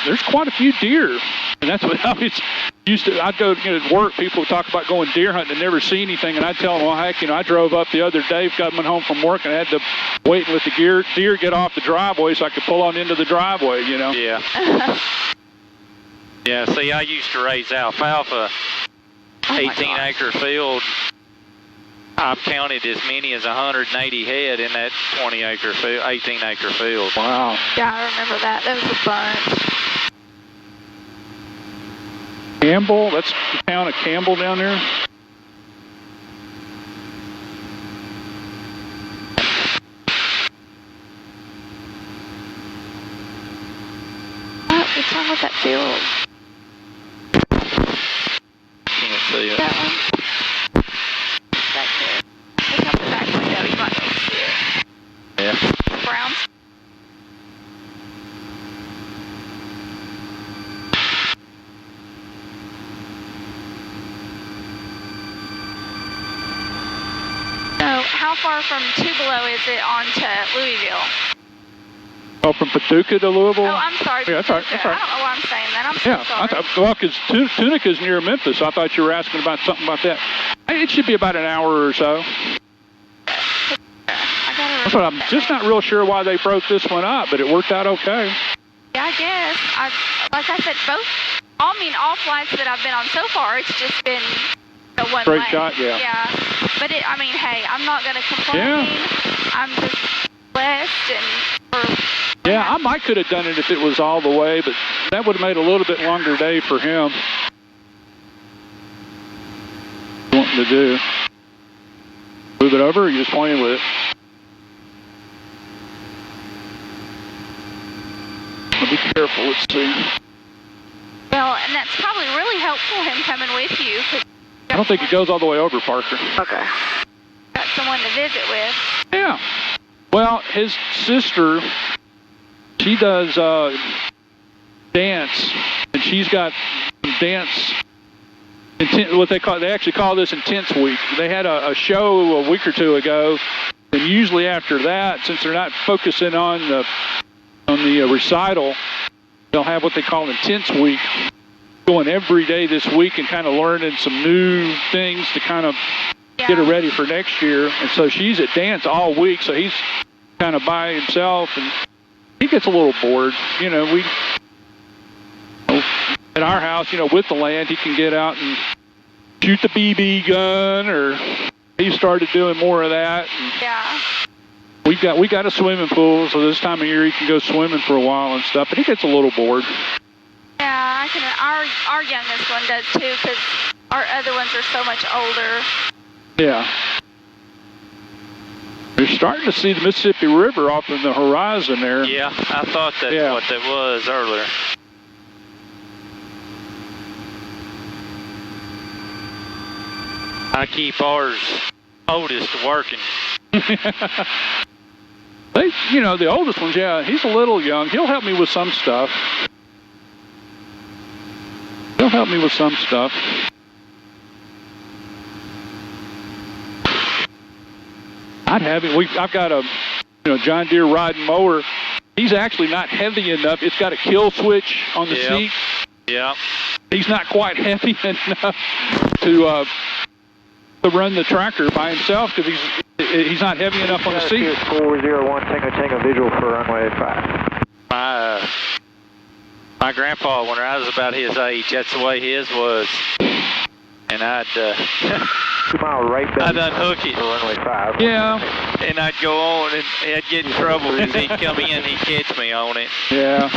There's quite a few deer, and that's what I was used to. I'd go, you know, to work. People would talk about going deer hunting and never see anything, and I'd tell them, well, heck, you know, I drove up the other day, coming home from work, and I had to wait and let the deer get off the driveway so I could pull on into the driveway, you know. Yeah. Yeah. See, I used to raise alfalfa, 18-acre field. I've counted as many as 180 head in that 20-acre field, 18-acre field. Wow. Yeah, I remember that. That was a bunch. Campbell, that's the town of Campbell down there. What's wrong with that field? Can't see it. That one? Back there. Look out the back window. You might be able to see it. Yeah. Browns. So, how far from Tupelo is it on to Louisville? Oh, from Paducah to Louisville? Oh, I'm sorry. Yeah, that's all right. That's all right. I don't know why I'm saying that. I'm so sorry. Well, because Tunica's near Memphis. I thought you were asking about something about that. It should be about an hour or so. That's what I'm just not real sure why they broke this one up, but it worked out okay. Yeah, I guess. Like I said, all flights that I've been on so far, it's just been the one Straight way. shot, yeah. Yeah. But hey, I'm not going to complain. Yeah. I'm just blessed and... Yeah, I might could have done it if it was all the way, but that would have made a little bit longer day for him. Wanting to do. Move it over, or you just playing with it? Be careful, let's see. Well, and that's probably really helpful, him coming with you. I don't think it goes all the way over, Parker. Okay. Got someone to visit with. Yeah. Well, his sister, she does dance, and she's got some dance, what they actually call this Intense Week. They had a show a week or two ago, and usually after that, since they're not focusing on the recital, they'll have what they call Intense Week, going every day this week and kind of learning some new things to kind of get her ready for next year. And so she's at dance all week, so he's kind of by himself, and he gets a little bored. You know, at our house, you know, with the land, he can get out and shoot the BB gun, or he started doing more of that. Yeah. We got a swimming pool, so this time of year he can go swimming for a while and stuff, but he gets a little bored. our youngest one does too, because our other ones are so much older. Yeah. You're starting to see the Mississippi River off in the horizon there. Yeah, I thought that's what that was earlier. I keep ours oldest working. They, you know, the oldest one's, yeah, he's a little young. He'll help me with some stuff. I'd have it. I've got a, John Deere riding mower. He's actually not heavy enough. It's got a kill switch on the seat. Yeah. He's not quite heavy enough to run the tractor by himself because he's not heavy enough on the seat. 401 Tango visual for runway 5. My grandpa, when I was about his age, that's the way his was, and I'd 2 mile right back. I'd unhook it for runway 5. Yeah. And I'd go on, and I'd get in trouble because he'd come in, he'd catch me on it. Yeah.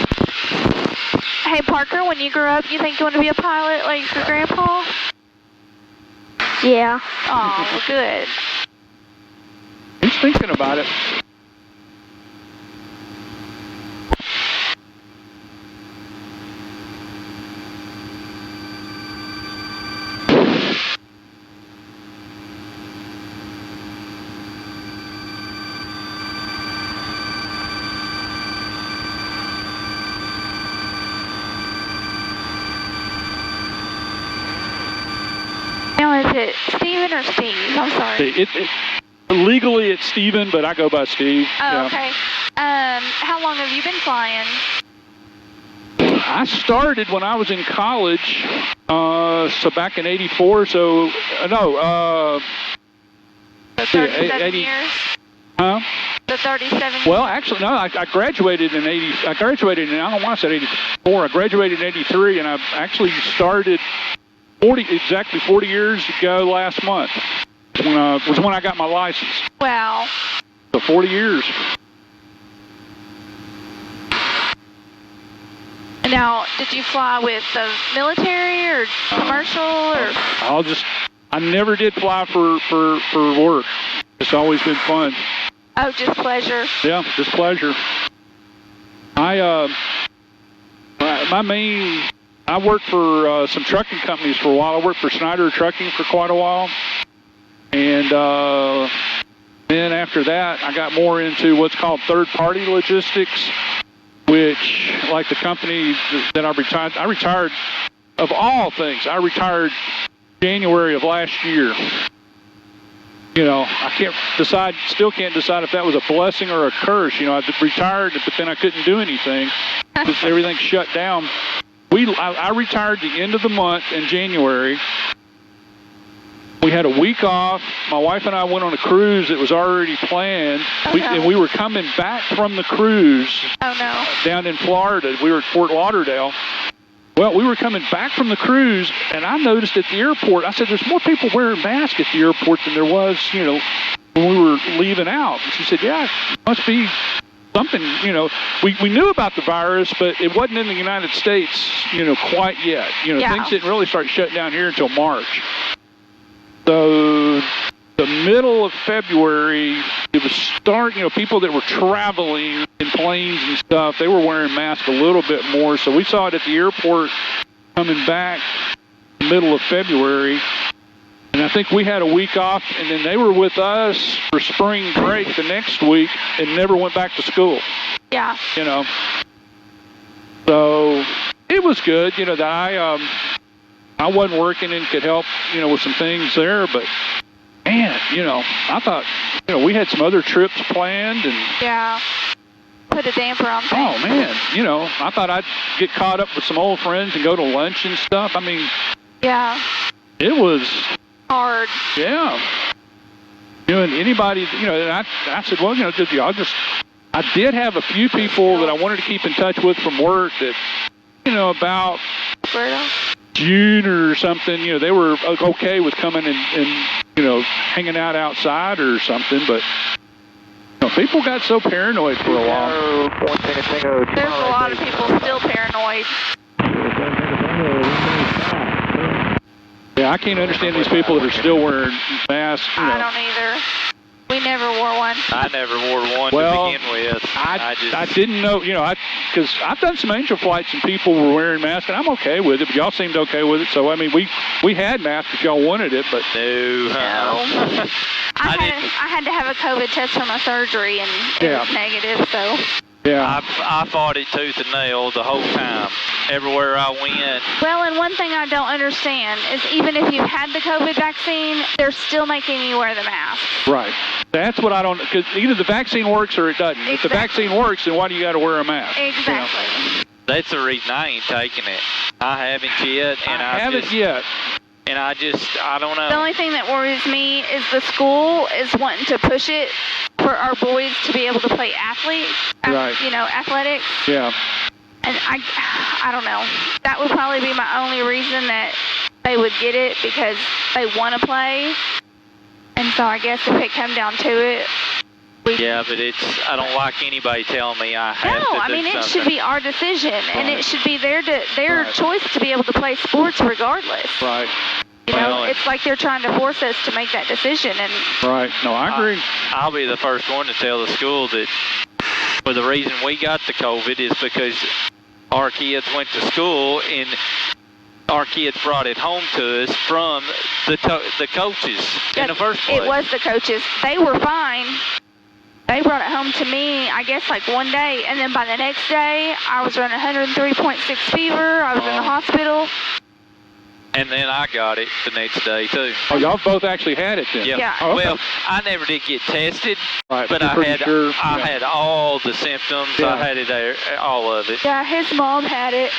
Hey Parker, when you grow up, you think you want to be a pilot like your grandpa? Yeah. Oh, good. He's thinking about it. Now, is it Steven or Steve? I'm sorry. Legally, it's Steven, but I go by Steve. Oh, okay. How long have you been flying? I started when I was in college, so back in '84. So The 37 years? Huh? The 37 years? Well, actually, no. I graduated in '80. I graduated in, I don't want to say '84. I graduated in '83, and I actually started exactly 40 years ago last month. Was when I got my license. Wow. So 40 years. Now, did you fly with the military or commercial or? I never did fly for work. It's always been fun. Oh, just pleasure. Yeah, just pleasure. I worked for some trucking companies for a while. I worked for Schneider Trucking for quite a while. And then after that, I got more into what's called third-party logistics, which, like the company that I retired, of all things, I retired January of last year. I still can't decide if that was a blessing or a curse. I retired, but then I couldn't do anything because everything shut down. I retired the end of the month in January. We had a week off. My wife and I went on a cruise that was already planned. And we were coming back from the cruise down in Florida. We were at Fort Lauderdale. Well, we were coming back from the cruise, and I noticed at the airport, I said, there's more people wearing masks at the airport than there was, when we were leaving out. And she said, yeah, it must be something, we knew about the virus, but it wasn't in the United States, quite yet. Things didn't really start shutting down here until March. So the middle of February, it was starting, people that were traveling in planes and stuff, they were wearing masks a little bit more. So we saw it at the airport coming back middle of February. And I think we had a week off, and then they were with us for spring break the next week and never went back to school. Yeah. So it was good, that I wasn't working and could help, with some things there, but man, I thought, we had some other trips planned and put a damper on things. Oh man, I thought I'd get caught up with some old friends and go to lunch and stuff. I mean, it was hard. Yeah. And anybody, and I said, well, I did have a few people that I wanted to keep in touch with from work that, about June or something, they were okay with coming and hanging out outside or something, but people got so paranoid for a while. There's a lot of people still paranoid. Yeah, I can't understand these people that are still wearing masks. I don't either. We never wore one. I never wore one well, to begin with. I didn't know, because I've done some angel flights and people were wearing masks, and I'm okay with it, but y'all seemed okay with it. So, I mean, we had masks if y'all wanted it, but... No. I had to have a COVID test for my surgery, and it was negative, so... Yeah. I fought it tooth and nail the whole time, everywhere I went. Well, and one thing I don't understand is even if you've had the COVID vaccine, they're still making you wear the mask. Right. That's what I don't, because either the vaccine works or it doesn't. Exactly. If the vaccine works, then why do you got to wear a mask? Exactly. That's the reason I ain't taking it. I haven't yet. And I haven't yet. And I don't know. The only thing that worries me is the school is wanting to push it for our boys to be able to play athletics. Yeah. And I don't know. That would probably be my only reason that they would get it, because they want to play. And so I guess if it come down to it, yeah, but I don't like anybody telling me I have to do something. it should be our decision, and it should be their choice to be able to play sports regardless. Right. It's like they're trying to force us to make that decision. And right. No, I agree. I'll be the first one to tell the school that the reason we got the COVID is because our kids went to school and our kids brought it home to us from the coaches in the first place. It was the coaches. They were fine. They brought it home to me, I guess, like one day, and then by the next day, I was running 103.6 fever. I was in the hospital. And then I got it the next day, too. Oh, y'all both actually had it then? Yeah. Oh, okay. Well, I never did get tested, right, but I had all the symptoms. Yeah. I had it, all of it. Yeah, his mom had it.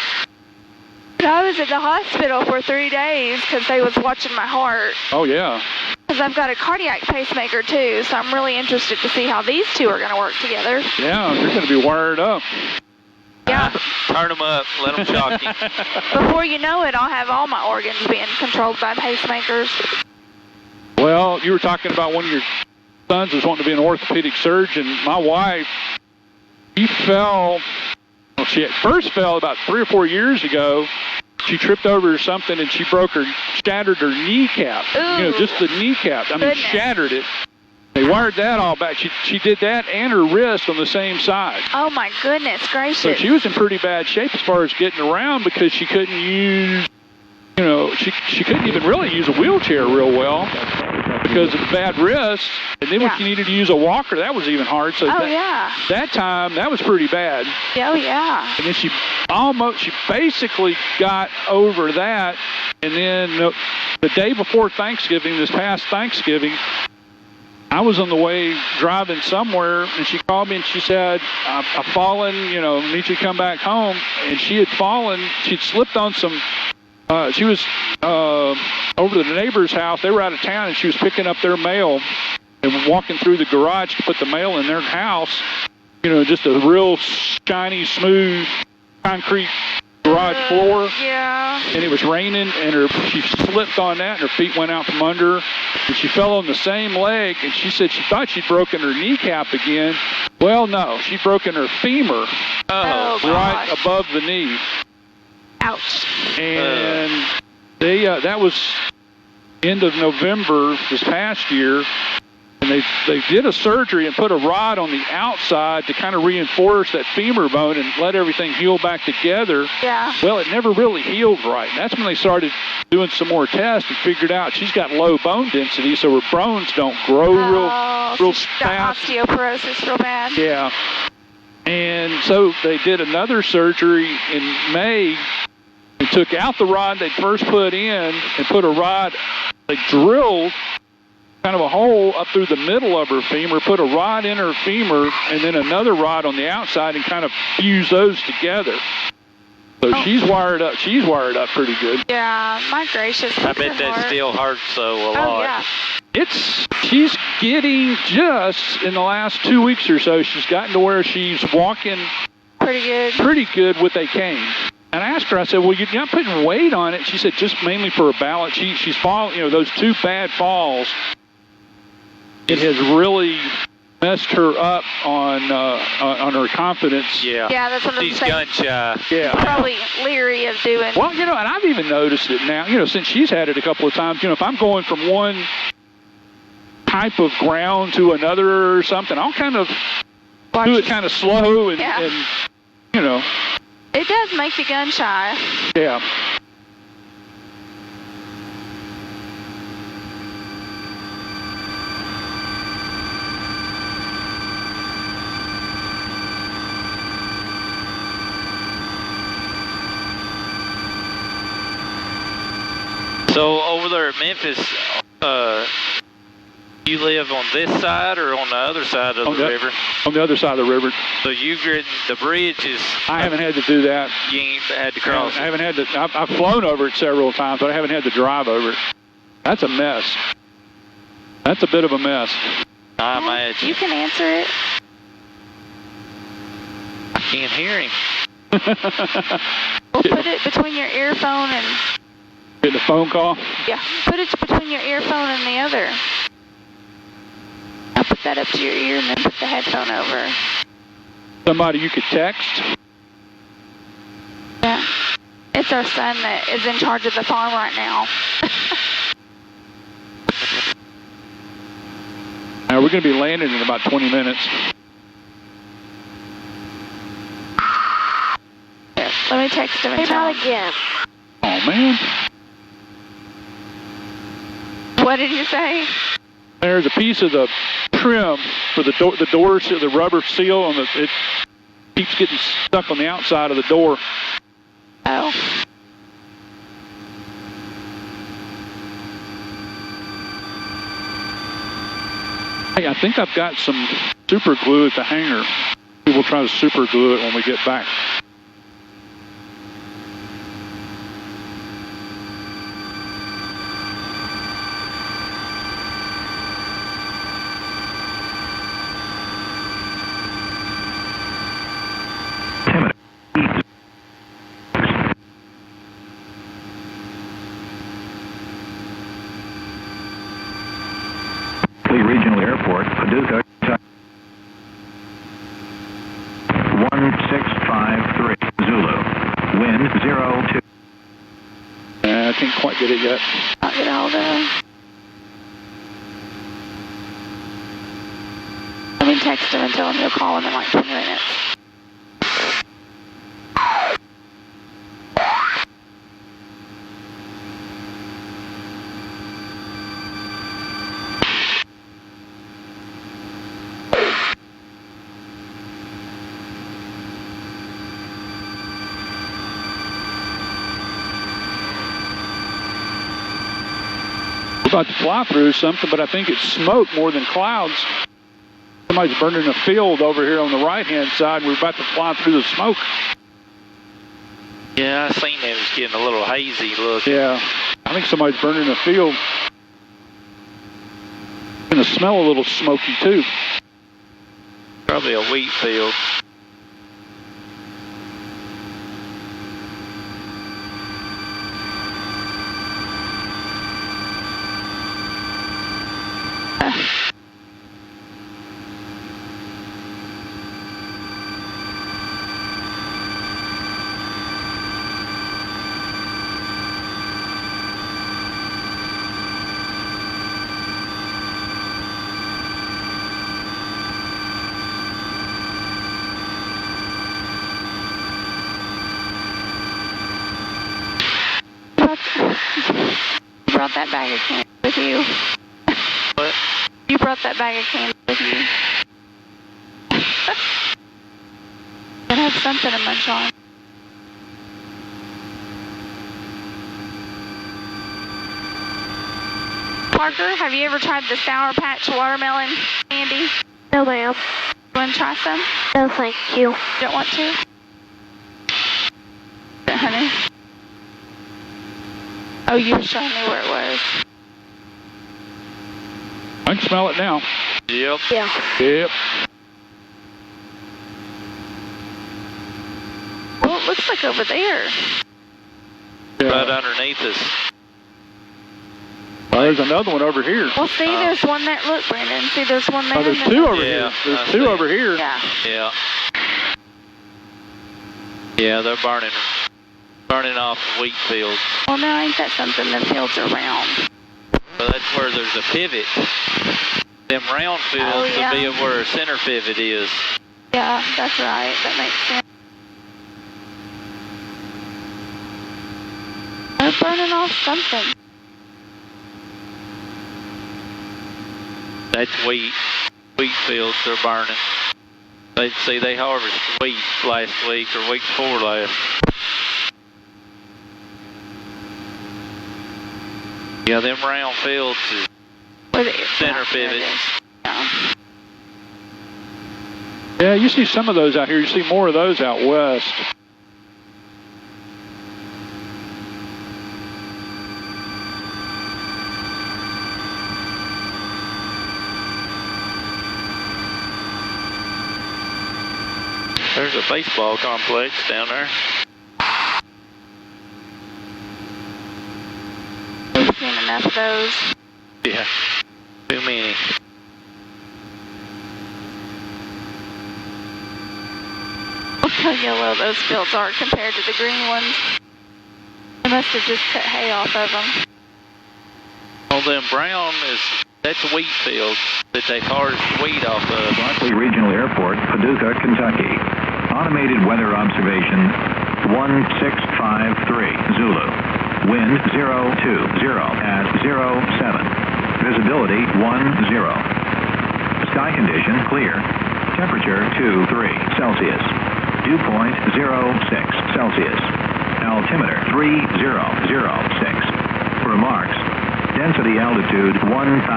I was in the hospital for 3 days because they was watching my heart. Oh, yeah. Because I've got a cardiac pacemaker, too, so I'm really interested to see how these two are going to work together. Yeah, they're going to be wired up. Yeah. Turn them up. Let them shock you. Before you know it, I'll have all my organs being controlled by pacemakers. Well, you were talking about one of your sons was wanting to be an orthopedic surgeon. My wife, she fell. Well, she first fell about 3 or 4 years ago. She tripped over something and she shattered her kneecap. Ooh. Just the kneecap. Shattered it. They wired that all back. She did that and her wrist on the same side. Oh, my goodness gracious. So she was in pretty bad shape as far as getting around because she couldn't use, she couldn't even really use a wheelchair real well because of the bad wrist. And then when she needed to use a walker, that was even hard. So that time, that was pretty bad. Oh, yeah. And then she basically got over that. And then the day before Thanksgiving, this past Thanksgiving, I was on the way driving somewhere, and she called me and she said, I've fallen, need you to come back home. And she had fallen. She'd slipped on some, she was over to the neighbor's house. They were out of town, and she was picking up their mail and walking through the garage to put the mail in their house. Just a real shiny, smooth, concrete garage floor. Yeah. And it was raining, and she slipped on that, and her feet went out from under her. And she fell on the same leg, and she said she thought she'd broken her kneecap again. Well, no, she'd broken her femur right above the knee. Ouch. And that was end of November this past year. And they did a surgery and put a rod on the outside to kind of reinforce that femur bone and let everything heal back together. Yeah. Well, it never really healed right. And that's when they started doing some more tests and figured out she's got low bone density, so her bones don't grow real fast. Osteoporosis real bad. Yeah. And so they did another surgery in May. They took out the rod they first put in and put a rod. They drilled kind of a hole up through the middle of her femur, put a rod in her femur, and then another rod on the outside and kind of fuse those together. So she's wired up. She's wired up pretty good. Yeah, my gracious. I bet that still hurts a lot. Oh, yeah. She's getting just in the last 2 weeks or so, she's gotten to where she's walking pretty good with a cane. And I asked her, I said, well, you're not putting weight on it. She said, just mainly for a balance. She's fallen, those 2 bad falls. It has really messed her up on her confidence. Yeah. Yeah, that's what I'm She's saying. gun shy. Yeah. Probably leery of doing. Well, and I've even noticed it now, since she's had it a couple of times, if I'm going from one type of ground to another or something, I'll kind of do it kind of slow and, It does make you gun shy. Yeah. So over there at Memphis, you live on this side or on the other side of the river? On the other side of the river. So you've ridden the bridge is... I haven't had to do that. You ain't had to cross I haven't had to... I've flown over it several times, but I haven't had to drive over it. That's a mess. That's a bit of a mess. I imagine. You can answer it. I can't hear him. Well, put it between your earphone and... Getting a phone call? Yeah, put it between your earphone and the other. I'll put that up to your ear and then put the headphone over. Somebody you could text? Yeah. It's our son that is in charge of the farm right now. Now, we're going to be landing in about 20 minutes. Here, let me text him and tell him. again. Oh, man. What did you say? There's a piece of the trim for the doors, the rubber seal, and it keeps getting stuck on the outside of the door. Oh. Hey, I think I've got some super glue at the hangar. We'll try to super glue it when we get back. Regional Airport, Paducah, 1653, Zulu, wind 02. I can't quite get it yet. I'll get all the... Let me text him and tell him you'll call him in like 20 minutes. About to fly through something, but I think it's smoke more than clouds. Somebody's burning a field over here on the right-hand side. We're about to fly through the smoke. Yeah, I seen it was getting a little hazy look. Yeah, I think somebody's burning a field. It's going to smell a little smoky, too. Probably a wheat field. You brought that bag of candy with you. What? You brought that bag of candy with you. Gonna have something to munch on. Parker, have you ever tried the Sour Patch watermelon candy? No, ma'am. You want to try some? No, thank you. Don't want to? Honey? Oh, you were showing me where it was. I can smell it now. Yep. Yeah. Yep. Well, it looks like over there. Right underneath us. Well, there's another one over here. Well, see, there's one there. Look, Brandon. See, there's one there. Oh, there's two over here. There's two over here. Yeah. Yeah. Yeah, they're burning off the wheat fields. Well, no, ain't that something? The fields are round. But that's where there's a pivot. Them round fields would be where a center pivot is. Yeah, that's right. That makes sense. They're burning off something. That's wheat. Wheat fields they're burning. They harvested wheat last week or week before last. Yeah, them round fields is center pivots. Yeah, you see some of those out here. You see more of those out west. There's a baseball complex down there. We've seen enough of those. Yeah, too many. Look how yellow those fields are compared to the green ones. They must have just cut hay off of them. Well, then brown that's wheat fields that they harvest wheat off of. Barkley Regional Airport, Paducah, Kentucky. Automated weather observation 1653 Zulu. Wind 020 at 07. Visibility 10. Sky condition clear. Temperature 23 Celsius. Dew point 06 Celsius. Altimeter 3006. Remarks. Density altitude 1,300.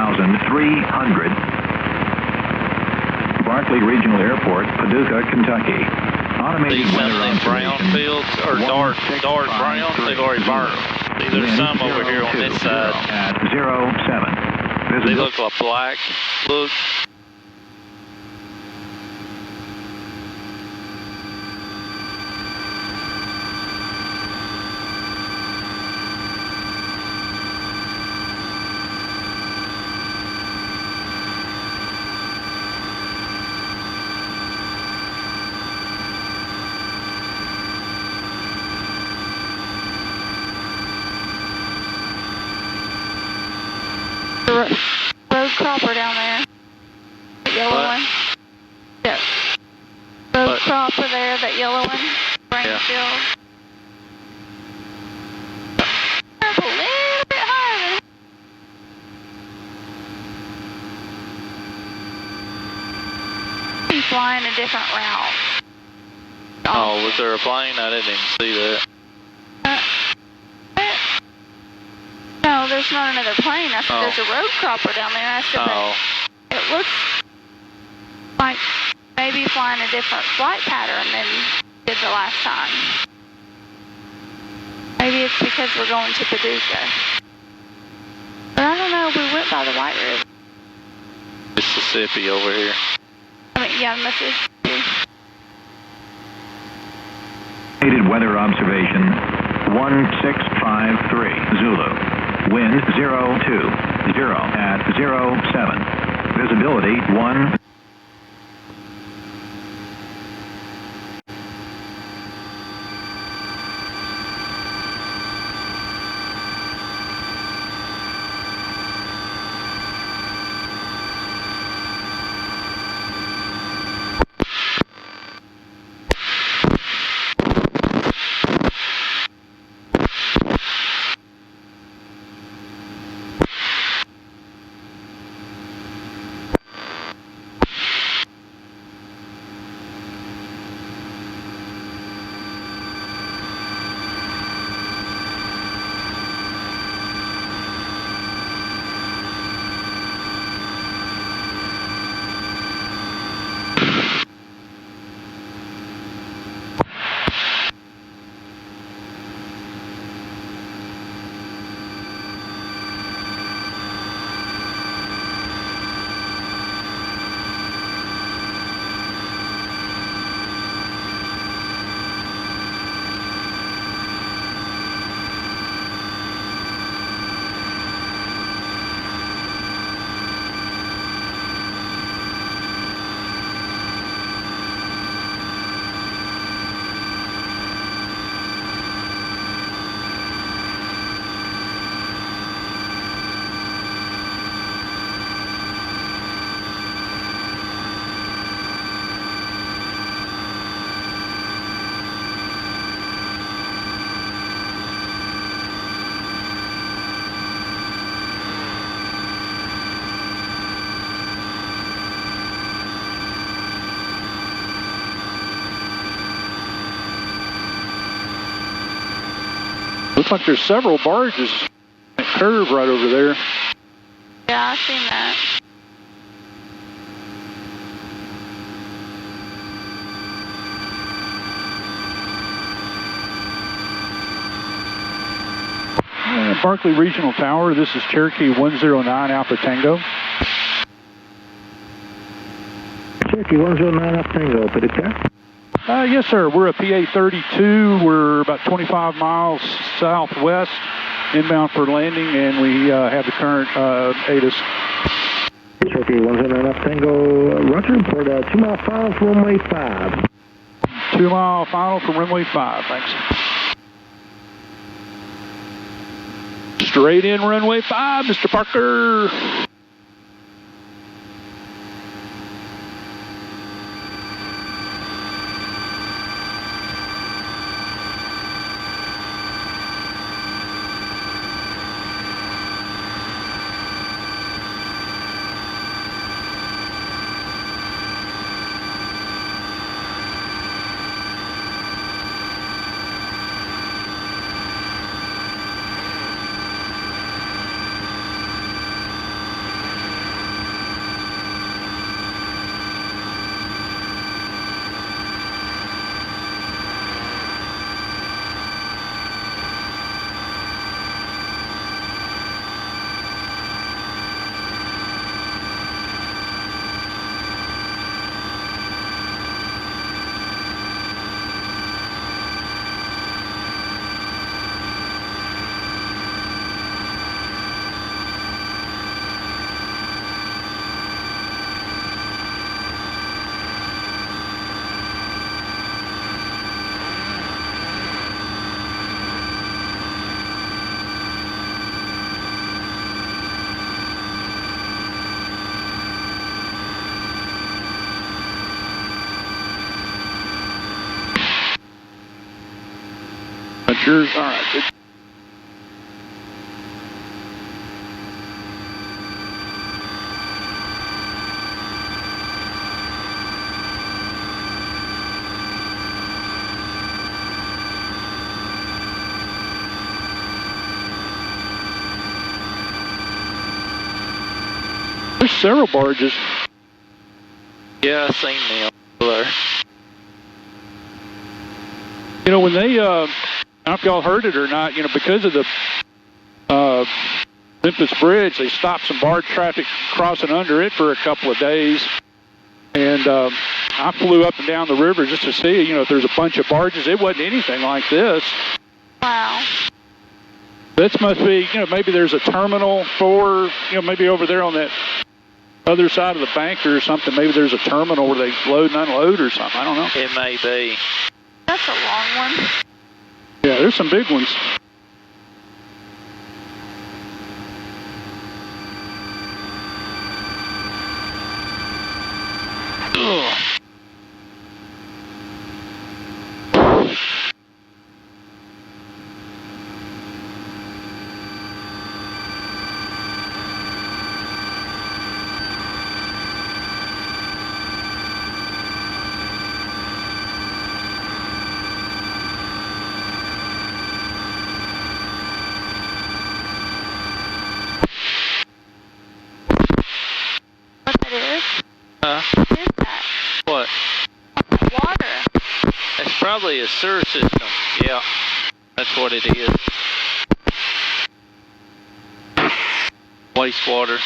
Barkley Regional Airport, Paducah, Kentucky. Automated weather observation. Brown fields or dark brown, they've already burned. See, there's some over here on this side. At 07. They look like black. Look. Road cropper down there. That yellow one. Yeah. Road cropper there, that yellow one. Brainfield. That's a little bit higher. He's flying a different route. Oh, was there a plane? I didn't even see that. No, there's not another plane. I said there's a road cropper down there. I said that it looks like maybe flying a different flight pattern than did the last time. Maybe it's because we're going to Paducah. But I don't know. We went by the White River. Mississippi over here. I mean, yeah, Mississippi. Automated weather observation 1653 Zulu. Wind 020 at 07. Visibility 1. Looks like there's several barges. That curve right over there. Yeah, I've seen that. Barkley Regional Tower, this is Cherokee 109 Alpha Tango. Cherokee 109 Alpha Tango, pretty clear? Yes, sir. We're at PA 32. We're about 25 miles southwest, inbound for landing, and we have the current ATIS. Cherokee 109 Alpha Tango, roger, report 2 mile final from runway 5. 2 mile final from runway 5, thanks. Straight in runway 5, Mr. Parker. Yours. All right. Good. There's several barges. Yeah, I seen them there. You know, when they I don't know if y'all heard it or not, you know, because of the Memphis Bridge, they stopped some barge traffic crossing under it for a couple of days. And I flew up and down the river just to see, you know, if there's a bunch of barges. It wasn't anything like this. Wow. This must be, you know, maybe there's a terminal for, you know, maybe over there on that other side of the bank or something. Maybe there's a terminal where they load and unload or something. I don't know. It may be. That's a long one. Yeah, there's some big ones. Ugh. What is that? What? Water. It's probably a sewer system. Yeah, that's what it is. Wastewater.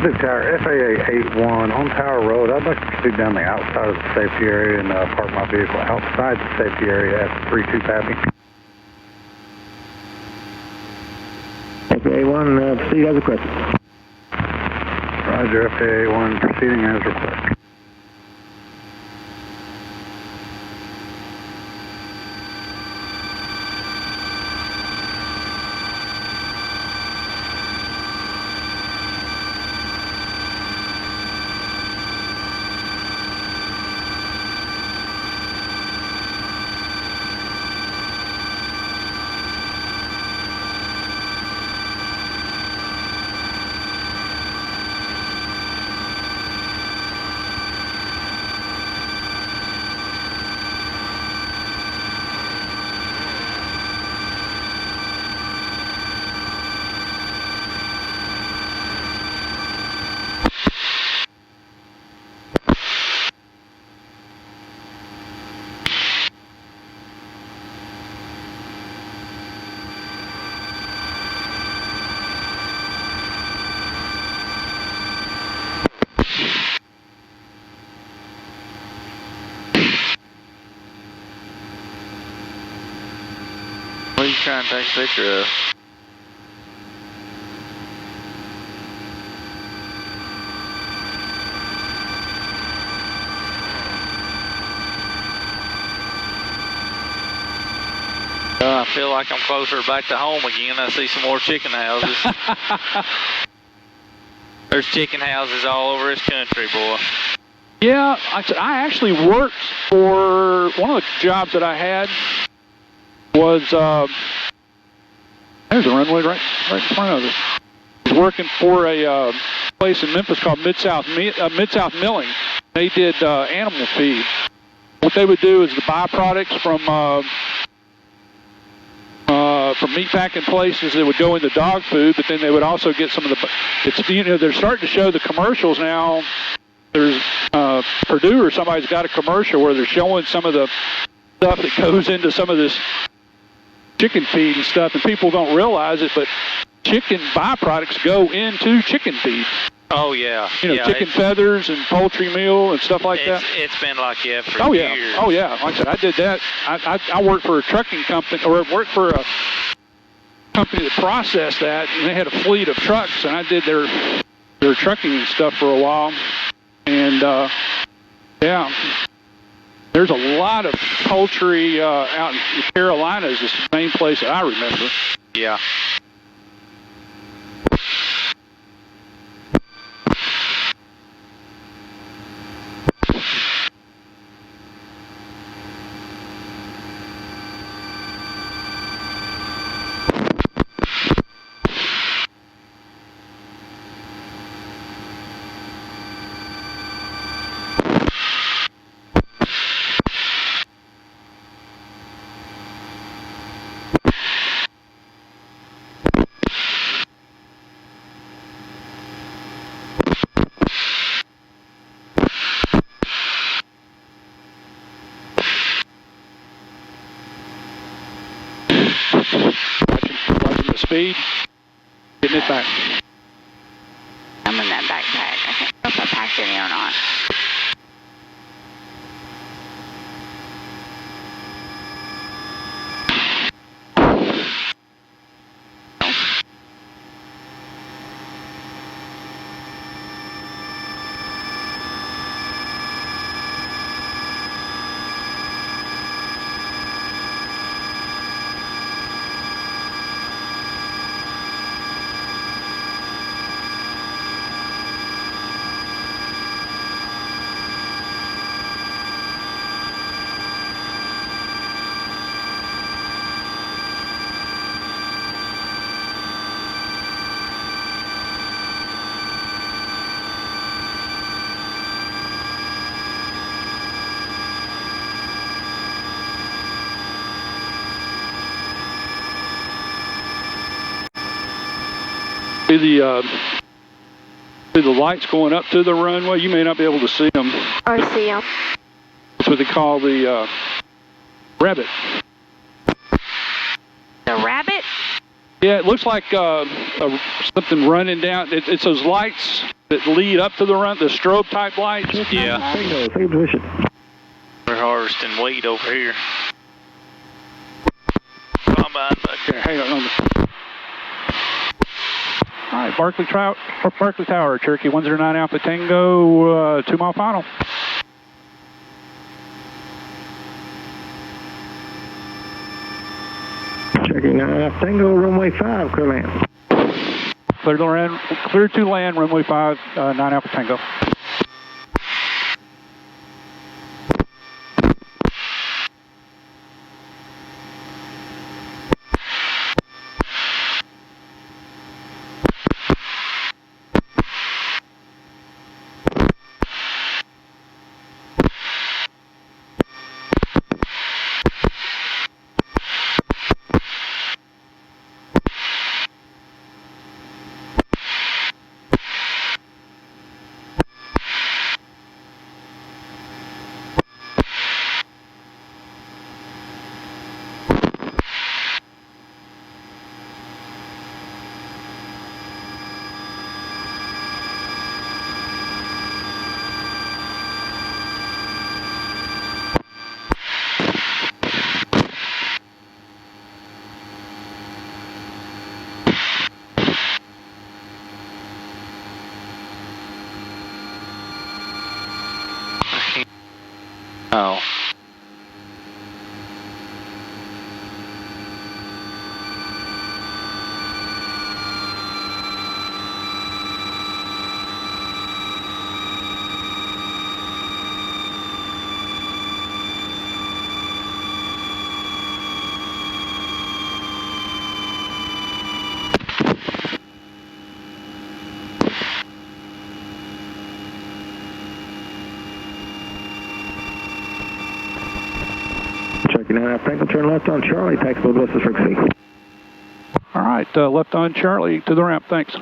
Big Tower, FAA 81 on Tower Road. I'd like to proceed down the outside of the safety area and park my vehicle outside the safety area at 32 Pappy. FAA 1, proceed as requested. Roger, FAA 1 proceeding as requested. What are you trying to take a picture of? I feel like I'm closer back to home again. I see some more chicken houses. There's chicken houses all over this country, boy. Yeah, I actually worked for one of the jobs that I had was there's a runway right in front of us. I was working for a place in Memphis called Mid-South Milling. They did animal feed. What they would do is the byproducts from meatpacking places that would go into dog food, but then they would also get some of the. It's, you know, they're starting to show the commercials now. There's Purdue or somebody's got a commercial where they're showing some of the stuff that goes into some of this chicken feed and stuff, and people don't realize it, but chicken byproducts go into chicken feed. Oh, yeah. You know, yeah, chicken feathers and poultry meal and stuff like that. It's been like that for years. Oh, yeah. Like I said, I did that. I worked for a trucking company, or worked for a company that processed that, and they had a fleet of trucks, and I did their trucking and stuff for a while. And, yeah, there's a lot of poultry out in the Carolinas. Is the main place that I remember. Yeah. Watching the speed, getting it back. I'm in that backpack. I can't know if I packed it in or not. See the lights going up to the runway? You may not be able to see them. I see them. That's what they call the rabbit. The rabbit? Yeah, it looks like something running down. It's those lights that lead up to the run, the strobe type lights? Yeah. Tango, take position. We're harvesting wheat over here. Combine back there. Hang on. All right, Barkley Tower, Cherokee 109 Alpha Tango, 2 mile final. Cherokee 9 Alpha Tango, runway 5, clear land. Clear to land, runway 5, 9 Alpha Tango. Oh. Cherokee 9 Alpha Tango, turn left on Charlie, taxiable Bliss for C. All right, left on Charlie to the ramp, thanks.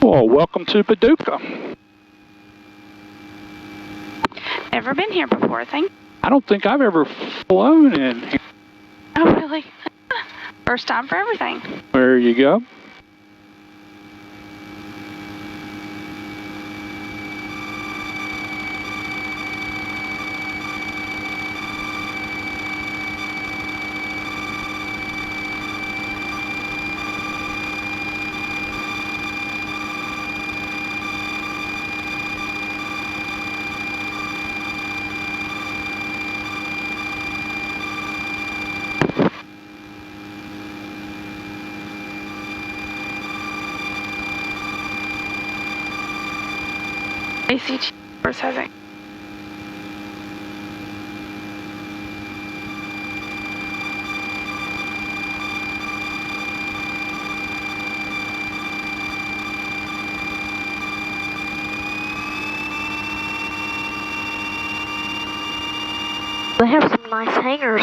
Well, welcome to Paducah. Never been here before, I don't think I've ever flown in here. Oh, really? First time for everything. There you go. ACT first has it. They have some nice hangars.